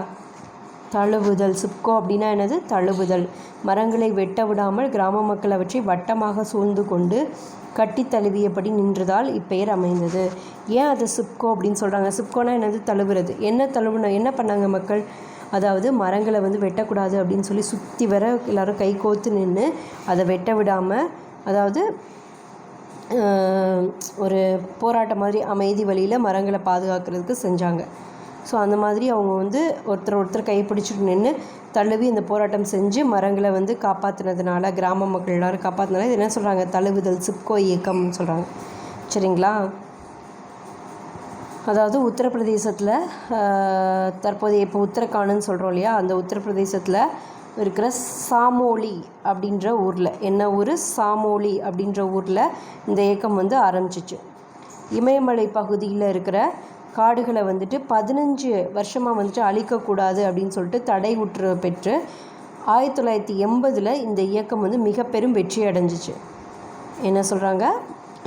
தழுவுதல். சிப்கோ அப்படின்னா என்னது, தழுவுதல். மரங்களை வெட்ட விடாமல் கிராம மக்கள் அவற்றை வட்டமாக சூழ்ந்து கொண்டு கட்டி தழுவியபடி நின்றதால் இப்பெயர் அமைந்தது. ஏன் அது சிப்கோ அப்படின்னு சொல்கிறாங்க, சிப்கோனா என்னது, தழுவுறது. என்ன பண்ணாங்க மக்கள், அதாவது மரங்களை வெட்டக்கூடாது அப்படின்னு சொல்லி சுற்றி வர எல்லோரும் கை கோர்த்து நின்று அதை வெட்ட விடாமல், அதாவது ஒரு போராட்டம் மாதிரி அமைதி வழியில் மரங்களை பாதுகாக்கிறதுக்கு செஞ்சாங்க. ஸோ அந்த மாதிரி அவங்க ஒருத்தர் கைப்பிடிச்சிட்டு நின்று தழுவி இந்த போராட்டம் செஞ்சு மரங்களை காப்பாற்றினதுனால, கிராம மக்கள் எல்லோரும் காப்பாற்றினால இது என்ன சொல்கிறாங்க, தழுவுதல், சிப்கோ இயக்கம்னு சொல்கிறாங்க. சரிங்களா? அதாவது உத்தரப்பிரதேசத்தில் தற்போதைய இப்போ உத்தரகாண்ட்னு சொல்கிறோம் இல்லையா, அந்த உத்தரப்பிரதேசத்தில் இருக்கிற சாமோலி அப்படின்ற ஊரில், என்ன ஊர், சாமோலி அப்படின்ற ஊரில் இந்த இயக்கம் ஆரம்பிச்சிச்சு. இமயமலை பகுதியில் இருக்கிற காடுகளை வந்துட்டு 15 வருஷமாக வந்துட்டு அழிக்கக்கூடாது அப்படின்னு சொல்லிட்டு தடை உத்தரவு பெற்று 1980 இந்த இயக்கம் வந்து மிக பெரும் வெற்றி அடைஞ்சிச்சு. என்ன சொல்கிறாங்க,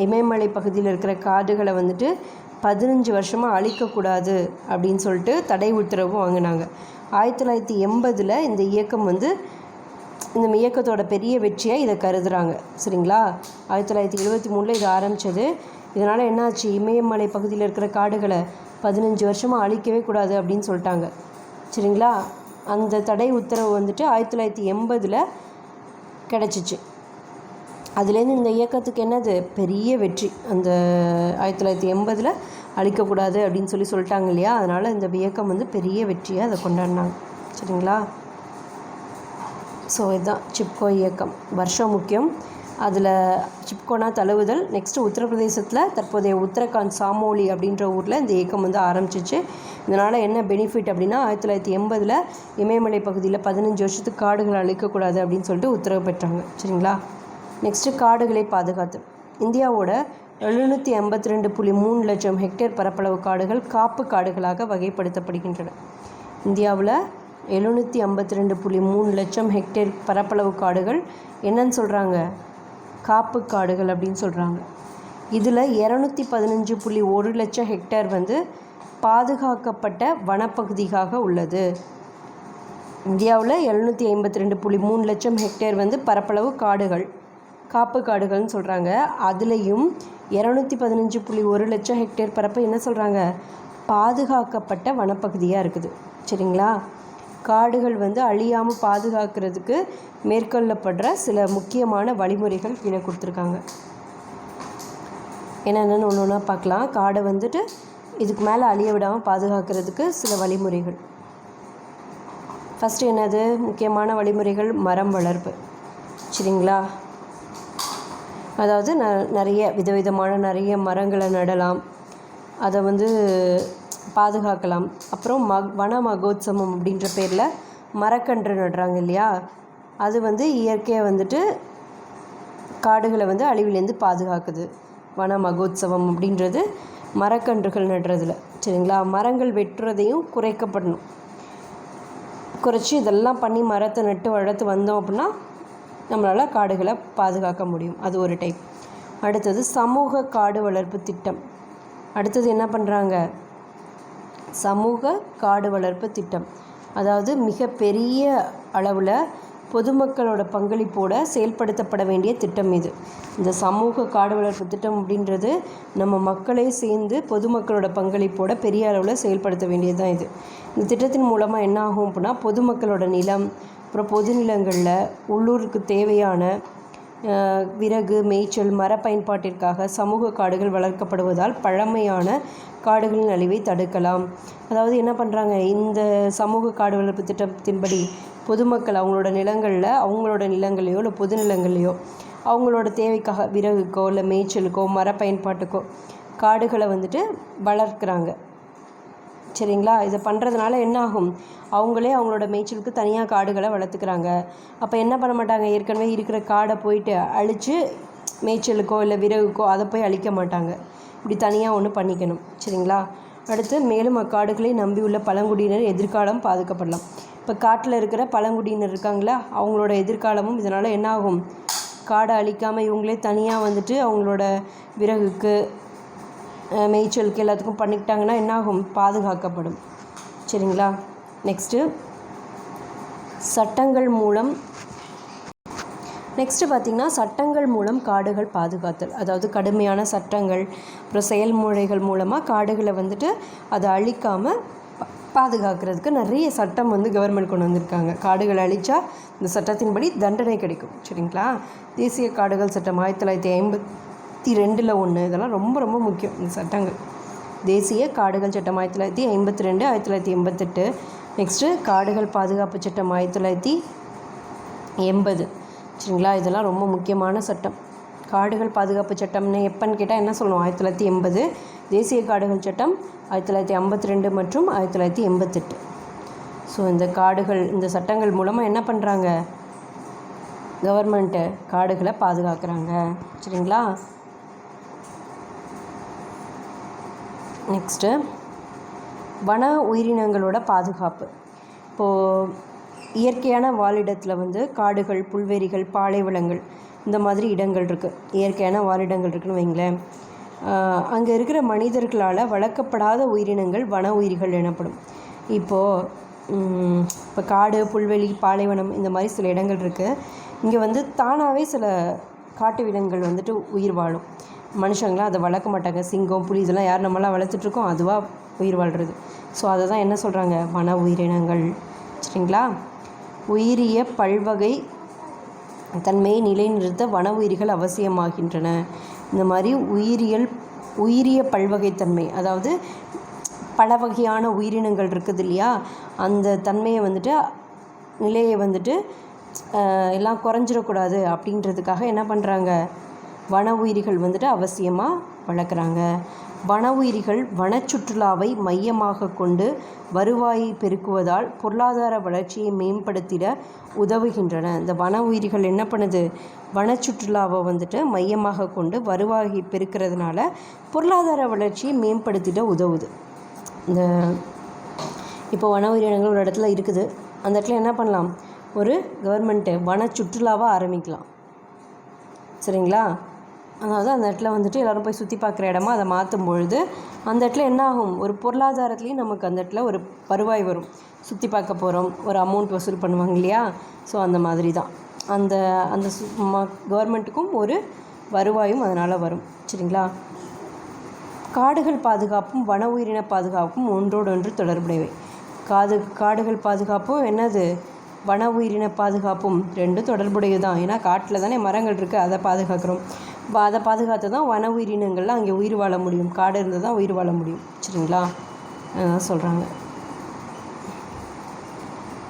இமயமலை பகுதியில் இருக்கிற காடுகளை வந்துட்டு 15 வருஷமாக அழிக்கக்கூடாது அப்படின்னு சொல்லிட்டு தடை உத்தரவு வாங்கினாங்க. 1980 இந்த இயக்கம் வந்து இந்த இயக்கத்தோட பெரிய வெற்றியாக இதை கருதுகிறாங்க. சரிங்களா, 1973 இது ஆரம்பித்தது. இதனால் என்னாச்சு, இமயமலை பகுதியில் இருக்கிற காடுகளை 15 வருஷமாக அழிக்கவே கூடாது அப்படின்னு சொல்லிட்டாங்க. சரிங்களா, அந்த தடை உத்தரவு வந்துட்டு 1980 கிடச்சிச்சு. அதுலேருந்து இந்த இயக்கத்துக்கு என்னது பெரிய வெற்றி. அந்த 1980 அழிக்கக்கூடாது அப்படின்னு சொல்லிட்டாங்க இல்லையா, அதனால் இந்த இயக்கம் வந்து பெரிய வெற்றியாக அதை கொண்டாடினாங்க. சரிங்களா, ஸோ இதுதான் சிப்கோ இயக்கம். வருஷம் முக்கியம். அதில் சிப்கோனா தழுவுதல். நெக்ஸ்ட்டு உத்தரப்பிரதேசத்தில் தற்போதைய உத்தரகாண்ட் சாமோலி அப்படின்ற ஊரில் இந்த இயக்கம் வந்து ஆரம்பிச்சிச்சு. இதனால் என்ன பெனிஃபிட் அப்படின்னா 1980 இமயமலை பகுதியில் 15 வருஷத்துக்கு காடுகளை அழிக்கக்கூடாது அப்படின்னு சொல்லிட்டு உத்தரவு பெற்றாங்க. சரிங்களா, நெக்ஸ்ட்டு காடுகளை பாதுகாத்து. இந்தியாவோட 782.3 லட்சம் ஹெக்டேர் பரப்பளவு காடுகள் காப்பு காடுகளாக வகைப்படுத்தப்படுகின்றன. இந்தியாவில் 752.3 லட்சம் ஹெக்டேர் பரப்பளவு காடுகள் என்னன்னு சொல்கிறாங்க, காப்பு காடுகள் அப்படின்னு சொல்கிறாங்க. இதில் 215.1 லட்சம் ஹெக்டேர் வந்து பாதுகாக்கப்பட்ட வனப்பகுதியாக உள்ளது. இந்தியாவில் 752.3 லட்சம் ஹெக்டேர் வந்து பரப்பளவு காடுகள் காப்பு காடுகள்னு சொல்கிறாங்க. அதுலேயும் 215.1 லட்சம் ஹெக்டேர் பரப்பு என்ன சொல்கிறாங்க, பாதுகாக்கப்பட்ட வனப்பகுதியாக இருக்குது. சரிங்களா, காடுகள் வந்து அழியாமல் பாதுகாக்கிறதுக்கு மேற்கொள்ளப்படுற சில முக்கியமான வழிமுறைகள் கீழே கொடுத்துருக்காங்க. என்னென்னு ஒன்று ஒன்றா பார்க்கலாம். காடை வந்துட்டு இதுக்கு மேலே அழிய விடாமல் பாதுகாக்கிறதுக்கு சில வழிமுறைகள். ஃபஸ்ட்டு என்னது முக்கியமான வழிமுறைகள், மரம் வளர்ப்பு. சரிங்களா, அதாவது நிறைய விதவிதமான நிறைய மரங்களை நடலாம், அதை வந்து பாதுகாக்கலாம். அப்புறம் வன மகோத்சவம் அப்படின்ற பேரில் மரக்கன்று நடுறாங்க இல்லையா, அது வந்து இயற்கையாக வந்துட்டு காடுகளை வந்து அழிவிலேருந்து பாதுகாக்குது. வன மகோத்சவம் அப்படின்றது மரக்கன்றுகள் நடுறதுல. சரிங்களா, மரங்கள் வெட்டுறதையும் குறைக்கப்படணும். குறைச்சி இதெல்லாம் பண்ணி மரத்தை நட்டு வளர்த்து வந்தோம் அப்படின்னா நம்மளால் காடுகளை பாதுகாக்க முடியும். அது ஒரு டைப். அடுத்தது சமூக காடு வளர்ப்பு திட்டம். அடுத்தது என்ன பண்ணுறாங்க, சமூக காடு வளர்ப்பு திட்டம். அதாவது மிக பெரிய அளவில் பொதுமக்களோட பங்களிப்போடு செயல்படுத்தப்பட வேண்டிய திட்டம் இது. இந்த சமூக காடு வளர்ப்பு திட்டம் அப்படின்றது நம்ம மக்களே சேர்ந்து பொதுமக்களோட பங்களிப்போட பெரிய அளவில் செயல்படுத்த வேண்டியது தான் இது. இந்த திட்டத்தின் மூலமாக என்ன ஆகும் அப்படின்னா, பொதுமக்களோட நிலம், அப்புறம் பொது நிலங்களில் உள்ளூருக்கு தேவையான விறகு, மேய்ச்சல், மர பயன்பாட்டிற்காக சமூக காடுகள் வளர்க்கப்படுவதால் பழமையான காடுகளின் அழிவை தடுக்கலாம். அதாவது என்ன பண்ணுறாங்க, இந்த சமூக காடு வளர்ப்பு திட்டத்தின்படி பொதுமக்கள் அவங்களோட நிலங்களில், அவங்களோட நிலங்களையோ இல்லை பொது நிலங்களையோ அவங்களோட தேவைக்காக விறகுக்கோ இல்லை மேய்ச்சலுக்கோ மர பயன்பாட்டுக்கோ காடுகளை வந்துட்டு வளர்க்குறாங்க. சரிங்களா, இதை பண்ணுறதுனால என்ன ஆகும், அவங்களே அவங்களோட மேய்ச்சலுக்கு தனியாக காடுகளை வளர்த்துக்கிறாங்க. அப்போ என்ன பண்ண மாட்டாங்க, ஏற்கனவே இருக்கிற காடை போயிட்டு அழித்து மேய்ச்சலுக்கோ இல்லை விறகுக்கோ அதை போய் அழிக்க மாட்டாங்க. இப்படி தனியாக ஒன்று பண்ணிக்கணும். சரிங்களா, அடுத்து மேலும் அக்காடுகளை நம்பியுள்ள பழங்குடியினர் எதிர்காலம் பாதுகாக்கப்படலாம். இப்போ காட்டில் இருக்கிற பழங்குடியினர் இருக்காங்களா, அவங்களோட எதிர்காலமும் இதனால் என்ன ஆகும், காடை அழிக்காமல் இவங்களே தனியாக வந்துட்டு அவங்களோட விறகுக்கு மேய்ச்சலுக்கு எல்லாத்துக்கும் பண்ணிக்கிட்டாங்கன்னா என்னாகும், பாதுகாக்கப்படும். சரிங்களா, நெக்ஸ்ட்டு சட்டங்கள் மூலம் பார்த்திங்கன்னா சட்டங்கள் மூலம் காடுகள் பாதுகாத்தல். அதாவது கடுமையான சட்டங்கள் அப்புறம் செயல்முறைகள் மூலமாக காடுகளை வந்துட்டு அதை அழிக்காமல் பாதுகாக்கிறதுக்கு நிறைய சட்டம் வந்து கவர்மெண்ட் கொண்டு வந்திருக்காங்க. காடுகளை அழித்தா இந்த சட்டத்தின்படி தண்டனை கிடைக்கும். சரிங்களா, தேசிய காடுகள் சட்டம் 1952 ஒன்று. இதெல்லாம் ரொம்ப ரொம்ப முக்கியம் இந்த சட்டங்கள். தேசிய காடுகள் சட்டம் 1952, 1988. நெக்ஸ்ட்டு காடுகள் பாதுகாப்பு சட்டம் 1980. சரிங்களா, இதெல்லாம் ரொம்ப முக்கியமான சட்டம். காடுகள் பாதுகாப்பு சட்டம்னு எப்போன்னு கேட்டால் என்ன சொல்லணும், 1980. தேசிய காடுகள் சட்டம் 1952 மற்றும் 1988. ஸோ இந்த சட்டங்கள் மூலமாக என்ன பண்ணுறாங்க, கவர்மெண்ட்டு காடுகளை பாதுகாக்கிறாங்க. சரிங்களா, நெக்ஸ்ட்டு வன உயிரினங்களோட பாதுகாப்பு. இப்போது இயற்கையான வாழிடத்தில் வந்து காடுகள், புல்வெளிகள், பாலைவனங்கள் இந்த மாதிரி இடங்கள் இருக்குது. இயற்கையான வாழிடங்கள் இருக்குதுன்னு வைங்களேன். அங்கே இருக்கிற மனிதர்களால் வளர்க்கப்படாத உயிரினங்கள் வன உயிரிகள் எனப்படும். இப்போ காடு, புல்வெளி, பாலைவனம் இந்த மாதிரி சில இடங்கள் இருக்குது. இங்கே வந்து தானாகவே சில காட்டு விலங்குகள் வந்துட்டு உயிர் வாழும். மனுஷங்களாம் அதை வளர்க்க மாட்டாங்க. சிங்கம், புலி இதெல்லாம் யார் நம்மளாம் வளர்த்துட்ருக்கோம், அதுவாக உயிர் வாழ்கிறது. ஸோ அதை தான் என்ன சொல்கிறாங்க, வன உயிரினங்கள். சரிங்களா? உயிரிய பல்வகை தன்மையை நிலைநிறுத்த வன உயிரிகள் அவசியமாகின்றன. இந்த மாதிரி உயிரிய பல்வகைத்தன்மை, அதாவது பல வகையான உயிரினங்கள் இருக்குது இல்லையா, அந்த தன்மையை வந்துட்டு நிலையை வந்துட்டு எல்லாம் குறைஞ்சிடக்கூடாது அப்படின்றதுக்காக என்ன பண்ணுறாங்க, வன உயிரிகள் வந்துட்டு அவசியமாக வளர்க்குறாங்க. வன உயிரிகள் வனச்சுற்றுலாவை மையமாக கொண்டு வருவாயை பெருக்குவதால் பொருளாதார வளர்ச்சியை மேம்படுத்திட உதவுகின்றன. இந்த வன உயிரிகள் என்ன பண்ணுது, வனச்சுற்றுலாவை வந்துட்டு மையமாக கொண்டு வருவாயை பெருக்கிறதுனால பொருளாதார வளர்ச்சியை மேம்படுத்திட உதவுது. இந்த இப்போ வன உயிரினங்கள் ஒரு இடத்துல இருக்குது, அந்த இடத்துல என்ன பண்ணலாம், ஒரு கவர்மெண்ட்டு வனச்சுற்றுலாவை ஆரம்பிக்கலாம். சரிங்களா? அதாவது அந்த இடத்துல வந்துட்டு எல்லோரும் போய் சுற்றி பார்க்குற இடமா அதை மாற்றும் பொழுது அந்த இடத்துல என்ன ஆகும், ஒரு பொருளாதாரத்துலேயும் நமக்கு அந்த இடத்துல ஒரு வருவாய் வரும். சுற்றி பார்க்க போகிறோம், ஒரு அமௌண்ட் வசூல் பண்ணுவாங்க இல்லையா, ஸோ அந்த மாதிரி தான் அந்த அந்த கவர்மெண்ட்டுக்கும் ஒரு வருவாயும் அதனால் வரும். சரிங்களா? காடுகள் பாதுகாப்பும் வன உயிரின பாதுகாப்பும் ஒன்றோடொன்று தொடர்புடையவை. காடுகள் பாதுகாப்பும் என்னது, வன உயிரின பாதுகாப்பும் ரெண்டும் தொடர்புடையது தான். ஏன்னா காட்டில் தானே மரங்கள் இருக்குது, அதை பாதுகாக்கிறோம். அதை பாதுகாத்து தான் வன உயிரினங்கள்லாம் அங்கே உயிர் வாழ முடியும். காடு இருந்து தான் உயிர் வாழ முடியும். சரிங்களா? அதான் சொல்கிறாங்க.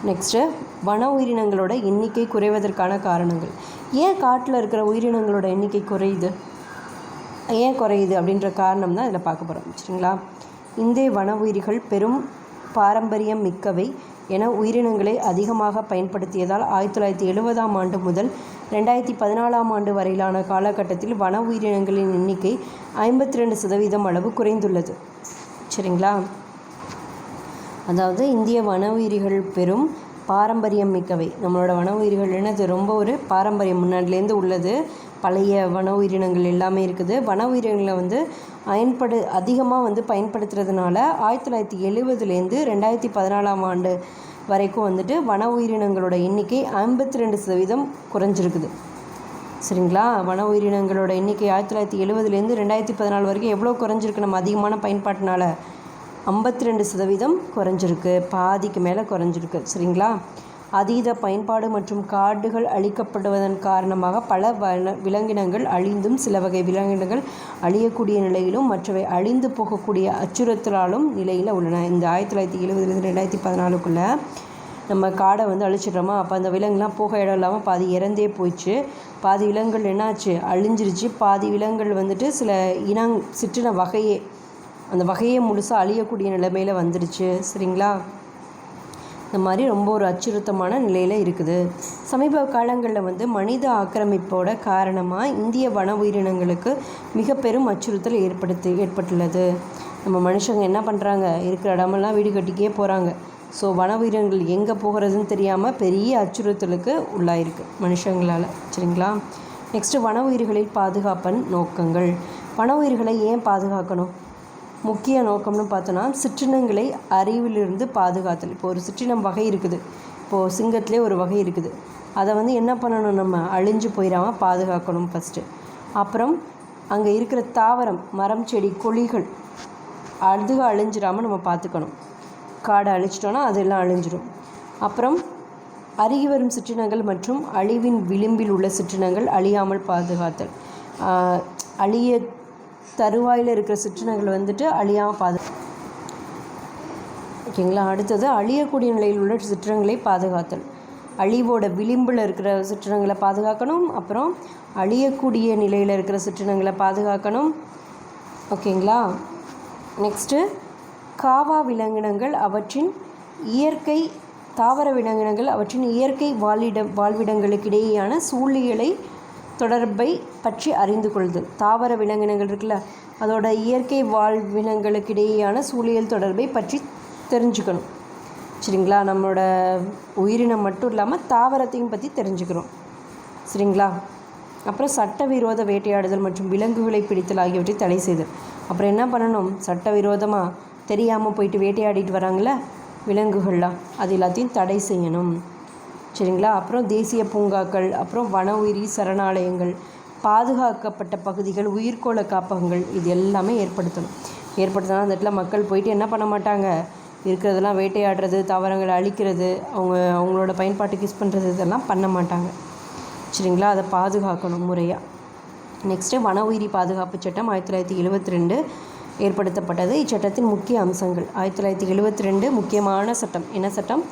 நெக்ஸ்ட்டு வன உயிரினங்களோட எண்ணிக்கை குறைவதற்கான காரணங்கள். ஏன் காட்டில் இருக்கிற உயிரினங்களோட எண்ணிக்கை குறையுது, ஏன் குறையுது அப்படின்ற காரணம் தான் இதில் பார்க்க போகிறோம். சரிங்களா? இந்திய வன உயிரிகள் பெரும் பாரம்பரியம் மிக்கவை என உயிரினங்களை அதிகமாக பயன்படுத்தியதால் 1970ஆம் ஆண்டு முதல் 2014ஆம் ஆண்டு வரையிலான காலகட்டத்தில் வன உயிரினங்களின் எண்ணிக்கை 52% அளவு குறைந்துள்ளது. சரிங்களா? அதாவது இந்திய வன உயிரிகள் பெரும் பாரம்பரியம் மிக்கவை. நம்மளோட வன உயிரிகள் என்னது, ரொம்ப ஒரு பாரம்பரியம் முன்னாடிலேருந்து உள்ளது. பழைய வன உயிரினங்கள் எல்லாமே இருக்குது. வன உயிரினங்களை வந்து அதிகமாக வந்து பயன்படுத்துறதுனால 1970லேருந்து 2014ஆம் ஆண்டு வரைக்கும் வந்துட்டு வன உயிரினங்களோட எண்ணிக்கை 52% குறைஞ்சிருக்குது. சரிங்களா? வன உயிரினங்களோட எண்ணிக்கை 1970லேருந்து 2014 வரைக்கும் எவ்வளோ குறைஞ்சிருக்கு, நம்ம அதிகமான பயன்பாட்டினால 52% குறைஞ்சிருக்கு, பாதிக்கு மேலே குறைஞ்சிருக்கு. சரிங்களா? அதீத பயன்பாடு மற்றும் காடுகள் அழிக்கப்படுவதன் காரணமாக பல விலங்கினங்கள் அழிந்தும் சில வகை விலங்கினங்கள் அழியக்கூடிய நிலையிலும் மற்றவை அழிந்து போகக்கூடிய அச்சுறுத்தலாலும் நிலையில் உள்ளன. இந்த 1970லேருந்து 2014க்குள்ளே நம்ம காடை வந்து அழிச்சிடுறோமா, அப்போ அந்த விலங்குலாம் போக இடம் இல்லாமல் பாதி இறந்தே போயிடுச்சு. பாதி விலங்குகள் என்னாச்சு, அழிஞ்சிருச்சு. பாதி விலங்குகள் வந்துட்டு சில சிற்றின அந்த வகையே முழுசாக அழியக்கூடிய நிலைமையில் வந்துடுச்சு. சரிங்களா? இந்த மாதிரி ரொம்ப ஒரு அச்சுறுத்தமான நிலையில் இருக்குது. சமீப காலங்களில் வந்து மனித ஆக்கிரமிப்போட காரணமாக இந்திய வன உயிரினங்களுக்கு மிக பெரும் அச்சுறுத்தல் ஏற்பட்டுள்ளது. நம்ம மனுஷங்க என்ன பண்ணுறாங்க, இருக்கிற இடமெல்லாம் வீடு கட்டிக்கே போகிறாங்க. ஸோ வன உயிரினங்கள் எங்கே போகிறதுன்னு தெரியாமல் பெரிய அச்சுறுத்தலுக்கு உள்ளாயிருக்கு மனுஷங்களால். சரிங்களா? நெக்ஸ்ட்டு வன உயிர்களில் பாதுகாப்பின் நோக்கங்கள். வன உயிர்களை ஏன் பாதுகாக்கணும்? முக்கிய நோக்கம்னு பார்த்தோன்னா சிற்றினங்களை அறிவிலிருந்து பாதுகாத்தல். இப்போ ஒரு சிற்றினம் வகை இருக்குது, இப்போது சிங்கத்திலே ஒரு வகை இருக்குது, அதை வந்து என்ன பண்ணணும், நம்ம அழிஞ்சு போயிடாமல் பாதுகாக்கணும் ஃபஸ்ட்டு. அப்புறம் அங்கே இருக்கிற தாவரம், மரம், செடி, கொடிகள் அது அழிஞ்சிடாமல் நம்ம பார்த்துக்கணும். காடை அழிச்சிட்டோன்னா அதெல்லாம் அழிஞ்சிடும். அப்புறம் அருகி வரும் சிற்றினங்கள் மற்றும் அழிவின் விளிம்பில் உள்ள சிற்றினங்கள் அழியாமல் பாதுகாத்தல். அழிய தருவாயில் இருக்கிற சிற்றினங்கள் வந்துட்டு அழியாமல் ஓகேங்களா? அடுத்தது அழியக்கூடிய நிலையில் உள்ள சிற்றினங்களை பாதுகாத்தல். அழிவோட விளிம்பில் இருக்கிற சிற்றினங்களை பாதுகாக்கணும். அப்புறம் அழியக்கூடிய நிலையில் இருக்கிற சிற்றினங்களை பாதுகாக்கணும். ஓகேங்களா? நெக்ஸ்ட்டு காவா விலங்கினங்கள் அவற்றின் இயற்கை தாவர விலங்கினங்கள் அவற்றின் இயற்கை வாழ்விடங்களுக்கிடையேயான சூழ்நிலை தொடர்பை பற்றி அறிந்து கொள்ளுதல். தாவர விலங்கினங்கள் இருக்குல்ல, அதோட இயற்கை வாழ்வினங்களுக்கிடையேயான சூழலியல் தொடர்பை பற்றி தெரிஞ்சுக்கணும். சரிங்களா? நம்மளோட உயிரினம் மட்டும் இல்லாமல் தாவரத்தையும் பற்றி தெரிஞ்சுக்கிறோம். சரிங்களா? அப்புறம் சட்டவிரோத வேட்டையாடுதல் மற்றும் விலங்குகளை பிடித்தல் ஆகியவற்றை தடை செய்தல். அப்புறம் என்ன பண்ணணும்? சட்டவிரோதமாக தெரியாமல் போயிட்டு வேட்டையாடிட்டு வராங்களே விலங்குகள்லாம், அது எல்லாத்தையும் தடை செய்யணும். சரிங்களா? அப்புறம் தேசிய பூங்காக்கள், அப்புறம் வன உயிரி சரணாலயங்கள், பாதுகாக்கப்பட்ட பகுதிகள், உயிர்கோள காப்பகங்கள், இது எல்லாமே ஏற்படுத்தினா அந்த இடத்துல மக்கள் போயிட்டு என்ன பண்ண மாட்டாங்க, இருக்கிறதெல்லாம் வேட்டையாடுறது, தாவரங்களை அழிக்கிறது, அவங்களோட பயன்பாட்டுக்கு யூஸ் பண்ணுறது, இதெல்லாம் பண்ண மாட்டாங்க. சரிங்களா? அதை பாதுகாக்கணும் முறையாக. நெக்ஸ்ட்டு வன உயிரி பாதுகாப்பு சட்டம் 1972 ஏற்படுத்தப்பட்டது. இச்சட்டத்தின் முக்கிய அம்சங்கள். 1972 முக்கியமான சட்டம். என்ன சட்டம்?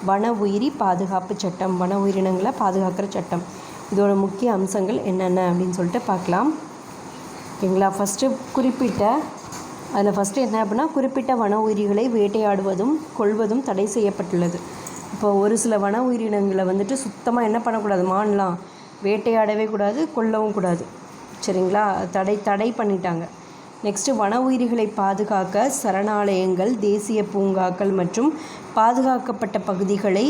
வன உயிரி பாதுகாப்பு சட்டம். வன உயிரினங்களை பாதுகாக்கிற சட்டம். இதோட முக்கிய அம்சங்கள் என்னென்ன அப்படின்னு சொல்லிட்டு பார்க்கலாம். ஓகேங்களா? அதில் ஃபஸ்ட்டு என்ன அப்படின்னா, குறிப்பிட்ட வன உயிரிகளை வேட்டையாடுவதும் கொல்வதும் தடை செய்யப்பட்டுள்ளது. இப்போ ஒரு சில வன உயிரினங்களை வந்துட்டு சுத்தமாக என்ன பண்ணக்கூடாது, மான்லாம் வேட்டையாடவே கூடாது, கொல்லவும் கூடாது. சரிங்களா? தடை பண்ணிட்டாங்க. நெக்ஸ்ட்டு வன உயிரிகளை பாதுகாக்க சரணாலயங்கள், தேசிய பூங்காக்கள் மற்றும் பாதுகாக்கப்பட்ட பகுதிகளை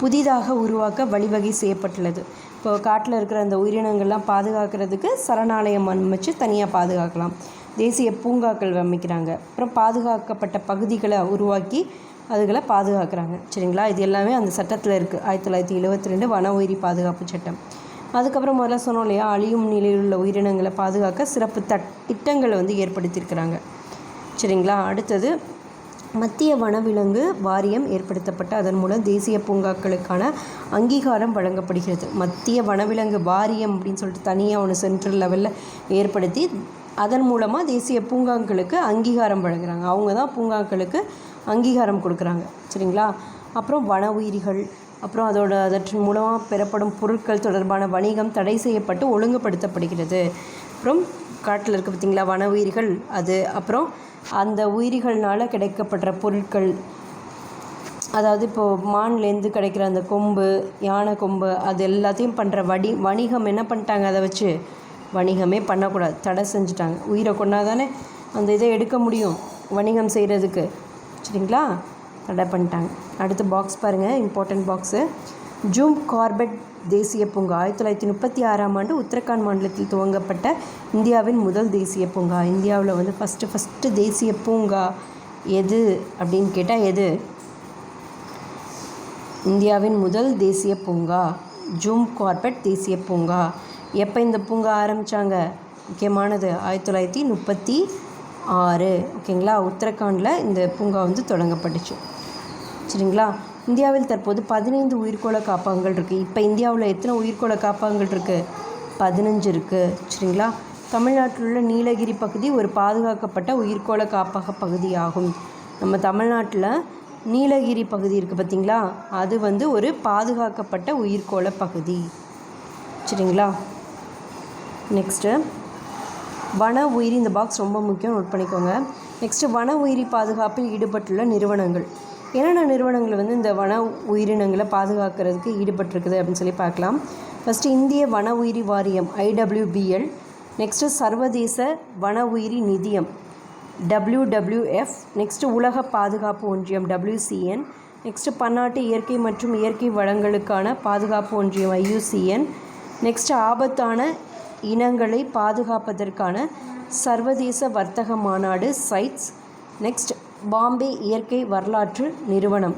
புதிதாக உருவாக்க வழிவகை செய்யப்பட்டுள்ளது. இப்போ காட்டில் இருக்கிற அந்த உயிரினங்கள்லாம் பாதுகாக்கிறதுக்கு சரணாலயம் அமைச்சு தனியாக பாதுகாக்கலாம். தேசிய பூங்காக்கள் அமைக்கிறாங்க. அப்புறம் பாதுகாக்கப்பட்ட பகுதிகளை உருவாக்கி அதுகளை பாதுகாக்கிறாங்க. சரிங்களா? இது எல்லாமே அந்த சட்டத்தில் இருக்குது. 1972 வன உயிரி பாதுகாப்பு சட்டம். அதுக்கப்புறம் முதல்ல சொன்னோம் இல்லையா, அழியும் நிலையில் உள்ள உயிரினங்களை பாதுகாக்க சிறப்பு திட்டங்களை ஏற்படுத்தியிருக்கிறாங்க. சரிங்களா? அடுத்தது மத்திய வனவிலங்கு வாரியம் ஏற்படுத்தப்பட்டு அதன் மூலம் தேசிய பூங்காக்களுக்கான அங்கீகாரம் வழங்கப்படுகிறது. மத்திய வனவிலங்கு வாரியம் அப்படின்னு சொல்லிட்டு தனியாக ஒன்று சென்ட்ரல் லெவலில் ஏற்படுத்தி அதன் மூலமாக தேசிய பூங்காக்களுக்கு அங்கீகாரம் வழங்குறாங்க. அவங்க தான் பூங்காக்களுக்கு அங்கீகாரம் கொடுக்குறாங்க. சரிங்களா? அப்புறம் வன உயிரிகள், அப்புறம் அதன் மூலமாக பெறப்படும் பொருட்கள் தொடர்பான வணிகம் தடை செய்யப்பட்டு ஒழுங்குபடுத்தப்படுகிறது. அப்புறம் காட்டில் இருக்க பார்த்திங்களா வன உயிரிகள், அது அப்புறம் அந்த உயிரிகள்னால் கிடைக்கப்படுற பொருட்கள், அதாவது இப்போது மான்லேருந்து கிடைக்கிற அந்த கொம்பு, யானை கொம்பு, அது எல்லாத்தையும் பண்ணுற வணிகம் என்ன பண்ணிட்டாங்க, அதை வச்சு வணிகமே பண்ணக்கூடாது, தடை செஞ்சுட்டாங்க. உயிரை கொண்டா தானே அந்த இதை எடுக்க முடியும் வணிகம் செய்கிறதுக்கு. சரிங்களா? தடை பண்ணிட்டாங்க. அடுத்த பாக்ஸ் பாருங்கள், இம்பார்ட்டன்ட் பாக்ஸு. ஜூம் கார்பெட் தேசிய பூங்கா 1936ஆம் ஆண்டு உத்தரகாண்ட் மாநிலத்தில் துவங்கப்பட்ட இந்தியாவின் முதல் தேசிய பூங்கா. இந்தியாவில் ஃபஸ்ட்டு தேசிய பூங்கா எது அப்படின்னு கேட்டால் எது? இந்தியாவின் முதல் தேசிய பூங்கா ஜூம் கார்பெட் தேசிய பூங்கா. எப்போ இந்த பூங்கா ஆரம்பித்தாங்க? முக்கியமானது 1936. ஓகேங்களா? உத்தரகாண்டில் இந்த பூங்கா தொடங்கப்பட்டுச்சு. சரிங்களா? இந்தியாவில் தற்போது 15 உயிர்கோள காப்பகங்கள் இருக்குது. இப்போ இந்தியாவில் எத்தனை உயிர்கோள காப்பகங்கள் இருக்குது? 15 இருக்குது. சரிங்களா? தமிழ்நாட்டில் உள்ள நீலகிரி பகுதி ஒரு பாதுகாக்கப்பட்ட உயிர்கோள காப்பக பகுதியாகும். நம்ம தமிழ்நாட்டில் நீலகிரி பகுதி இருக்குது பார்த்திங்களா, அது ஒரு பாதுகாக்கப்பட்ட உயிர்கோள பகுதி. சரிங்களா? நெக்ஸ்ட்டு வன உயிரி, இந்த பாக்ஸ் ரொம்ப முக்கியம், நோட் பண்ணிக்கோங்க. நெக்ஸ்ட்டு வன உயிரி பாதுகாப்பில் ஈடுபட்டுள்ள நிறுவனங்கள். என்னென்ன நிறுவனங்கள் இந்த வன உயிரினங்களை பாதுகாக்கிறதுக்கு ஈடுபட்டிருக்குது அப்படின்னு சொல்லி பார்க்கலாம். ஃபஸ்ட்டு இந்திய வன உயிரி வாரியம் IWBL. நெக்ஸ்ட்டு சர்வதேச வன உயிரி நிதியம் WWF. நெக்ஸ்ட்டு உலக பாதுகாப்பு ஒன்றியம் WCN. நெக்ஸ்ட்டு பன்னாட்டு இயற்கை மற்றும் இயற்கை வளங்களுக்கான பாதுகாப்பு ஒன்றியம் IUCN. நெக்ஸ்ட்டு ஆபத்தான இனங்களை பாதுகாப்பதற்கான சர்வதேச வர்த்தக மாநாடு CITES. நெக்ஸ்ட் பாம்பே இயற்கை வரலாற்று நிறுவனம்,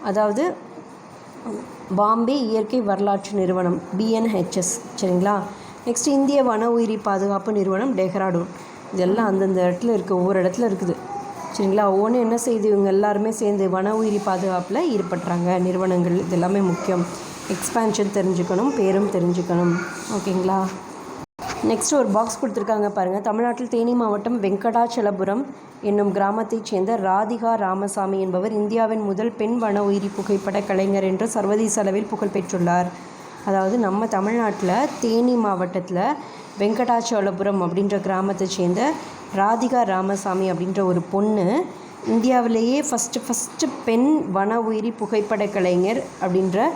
அதாவது பாம்பே இயற்கை வரலாற்று நிறுவனம் BNHS. சரிங்களா? நெக்ஸ்ட் இந்திய வன உயிரி பாதுகாப்பு நிறுவனம் டெஹ்ராடூன். இதெல்லாம் அந்தந்த இடத்துல இருக்குது, ஒவ்வொரு இடத்துல இருக்குது. சரிங்களா? ஒவ்வொன்று என்ன செய்யுது, இவங்க எல்லாருமே சேர்ந்து வன உயிரி பாதுகாப்பில் ஈடுபடுறாங்க நிறுவனங்கள். இது எல்லாமே முக்கியம். எக்ஸ்பேன்ஷன் தெரிஞ்சுக்கணும், பேரும் தெரிஞ்சுக்கணும். ஓகேங்களா? நெக்ஸ்ட் ஒரு பாக்ஸ் கொடுத்துருக்காங்க பாருங்கள். தமிழ்நாட்டில் தேனி மாவட்டம் வெங்கடாச்சலபுரம் என்னும் கிராமத்தைச் சேர்ந்த ராதிகா ராமசாமி என்பவர் இந்தியாவின் முதல் பெண் வன உயிரி புகைப்பட கலைஞர் என்று சர்வதேச அளவில் புகழ் பெற்றுள்ளார். அதாவது நம்ம தமிழ்நாட்டில் தேனி மாவட்டத்தில் வெங்கடாச்சலபுரம் அப்படின்ற கிராமத்தை சேர்ந்த ராதிகா ராமசாமி அப்படின்ற ஒரு பொண்ணு இந்தியாவிலேயே ஃபஸ்ட்டு பெண் வன உயிரி புகைப்பட கலைஞர் அப்படின்ற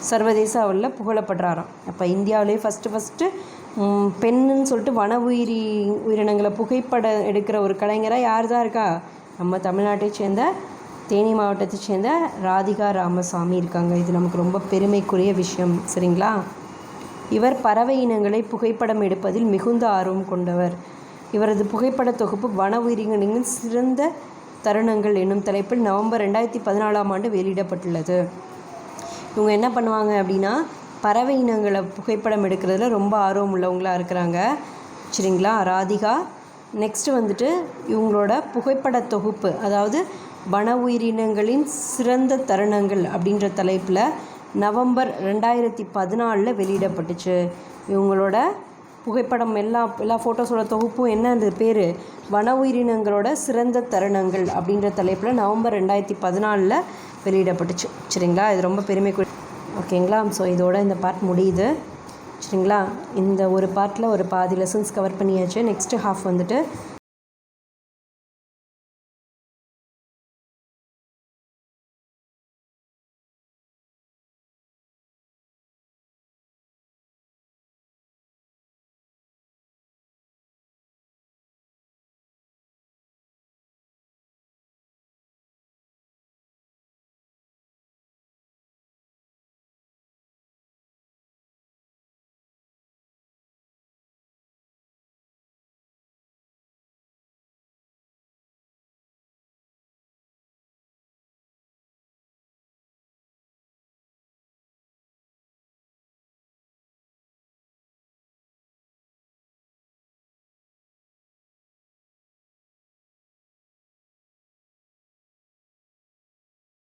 சர்வதேச அளவில் புகழப்படுறாராம். அப்போ இந்தியாவிலேயே ஃபஸ்ட்டு பெண்ணுன்னு சொல்லிட்டு வன உயிரினங்களை புகைப்படம் எடுக்கிற ஒரு கலைஞராக யார் தான் இருக்கா? நம்ம தமிழ்நாட்டை சேர்ந்த தேனி மாவட்டத்தை சேர்ந்த ராதிகா ராமசாமி இருக்காங்க. இது நமக்கு ரொம்ப பெருமைக்குரிய விஷயம். சரிங்களா? இவர் பறவை இனங்களை புகைப்படம் எடுப்பதில் மிகுந்த ஆர்வம் கொண்டவர். இவரது புகைப்பட தொகுப்பு வன உயிரினங்களின் சிறந்த தருணங்கள் என்னும் தலைப்பில் நவம்பர் 2014 வெளியிடப்பட்டுள்ளது. இவங்க என்ன பண்ணுவாங்க அப்படின்னா, பறவை இனங்களை புகைப்படம் எடுக்கிறதுல ரொம்ப ஆர்வம் உள்ளவங்களாக இருக்கிறாங்க. சரிங்களா? ராதிகா. நெக்ஸ்ட்டு வந்துட்டு இவங்களோட புகைப்பட தொகுப்பு, அதாவது வன உயிரினங்களின் சிறந்த தருணங்கள் அப்படின்ற தலைப்பில் நவம்பர் 2014 வெளியிடப்பட்டுச்சு. இவங்களோட புகைப்படம் எல்லா ஃபோட்டோஸோட தொகுப்பும் என்ன அந்த பேர்? வன உயிரினங்களோட சிறந்த தருணங்கள் அப்படின்ற தலைப்பில் நவம்பர் 2014 வெளியிடப்பட்டுச்சு. சரிங்களா? இது ரொம்ப பெருமைக்குரிய. ஓகேங்களா? ஸோ இதோட இந்த பார்ட் முடியுது. சரிங்களா? இந்த ஒரு பார்ட்டில் ஒரு பாதி லெசன்ஸ் கவர் பண்ணியாச்சு. நெக்ஸ்ட்டு ஹாஃப் வந்துட்டு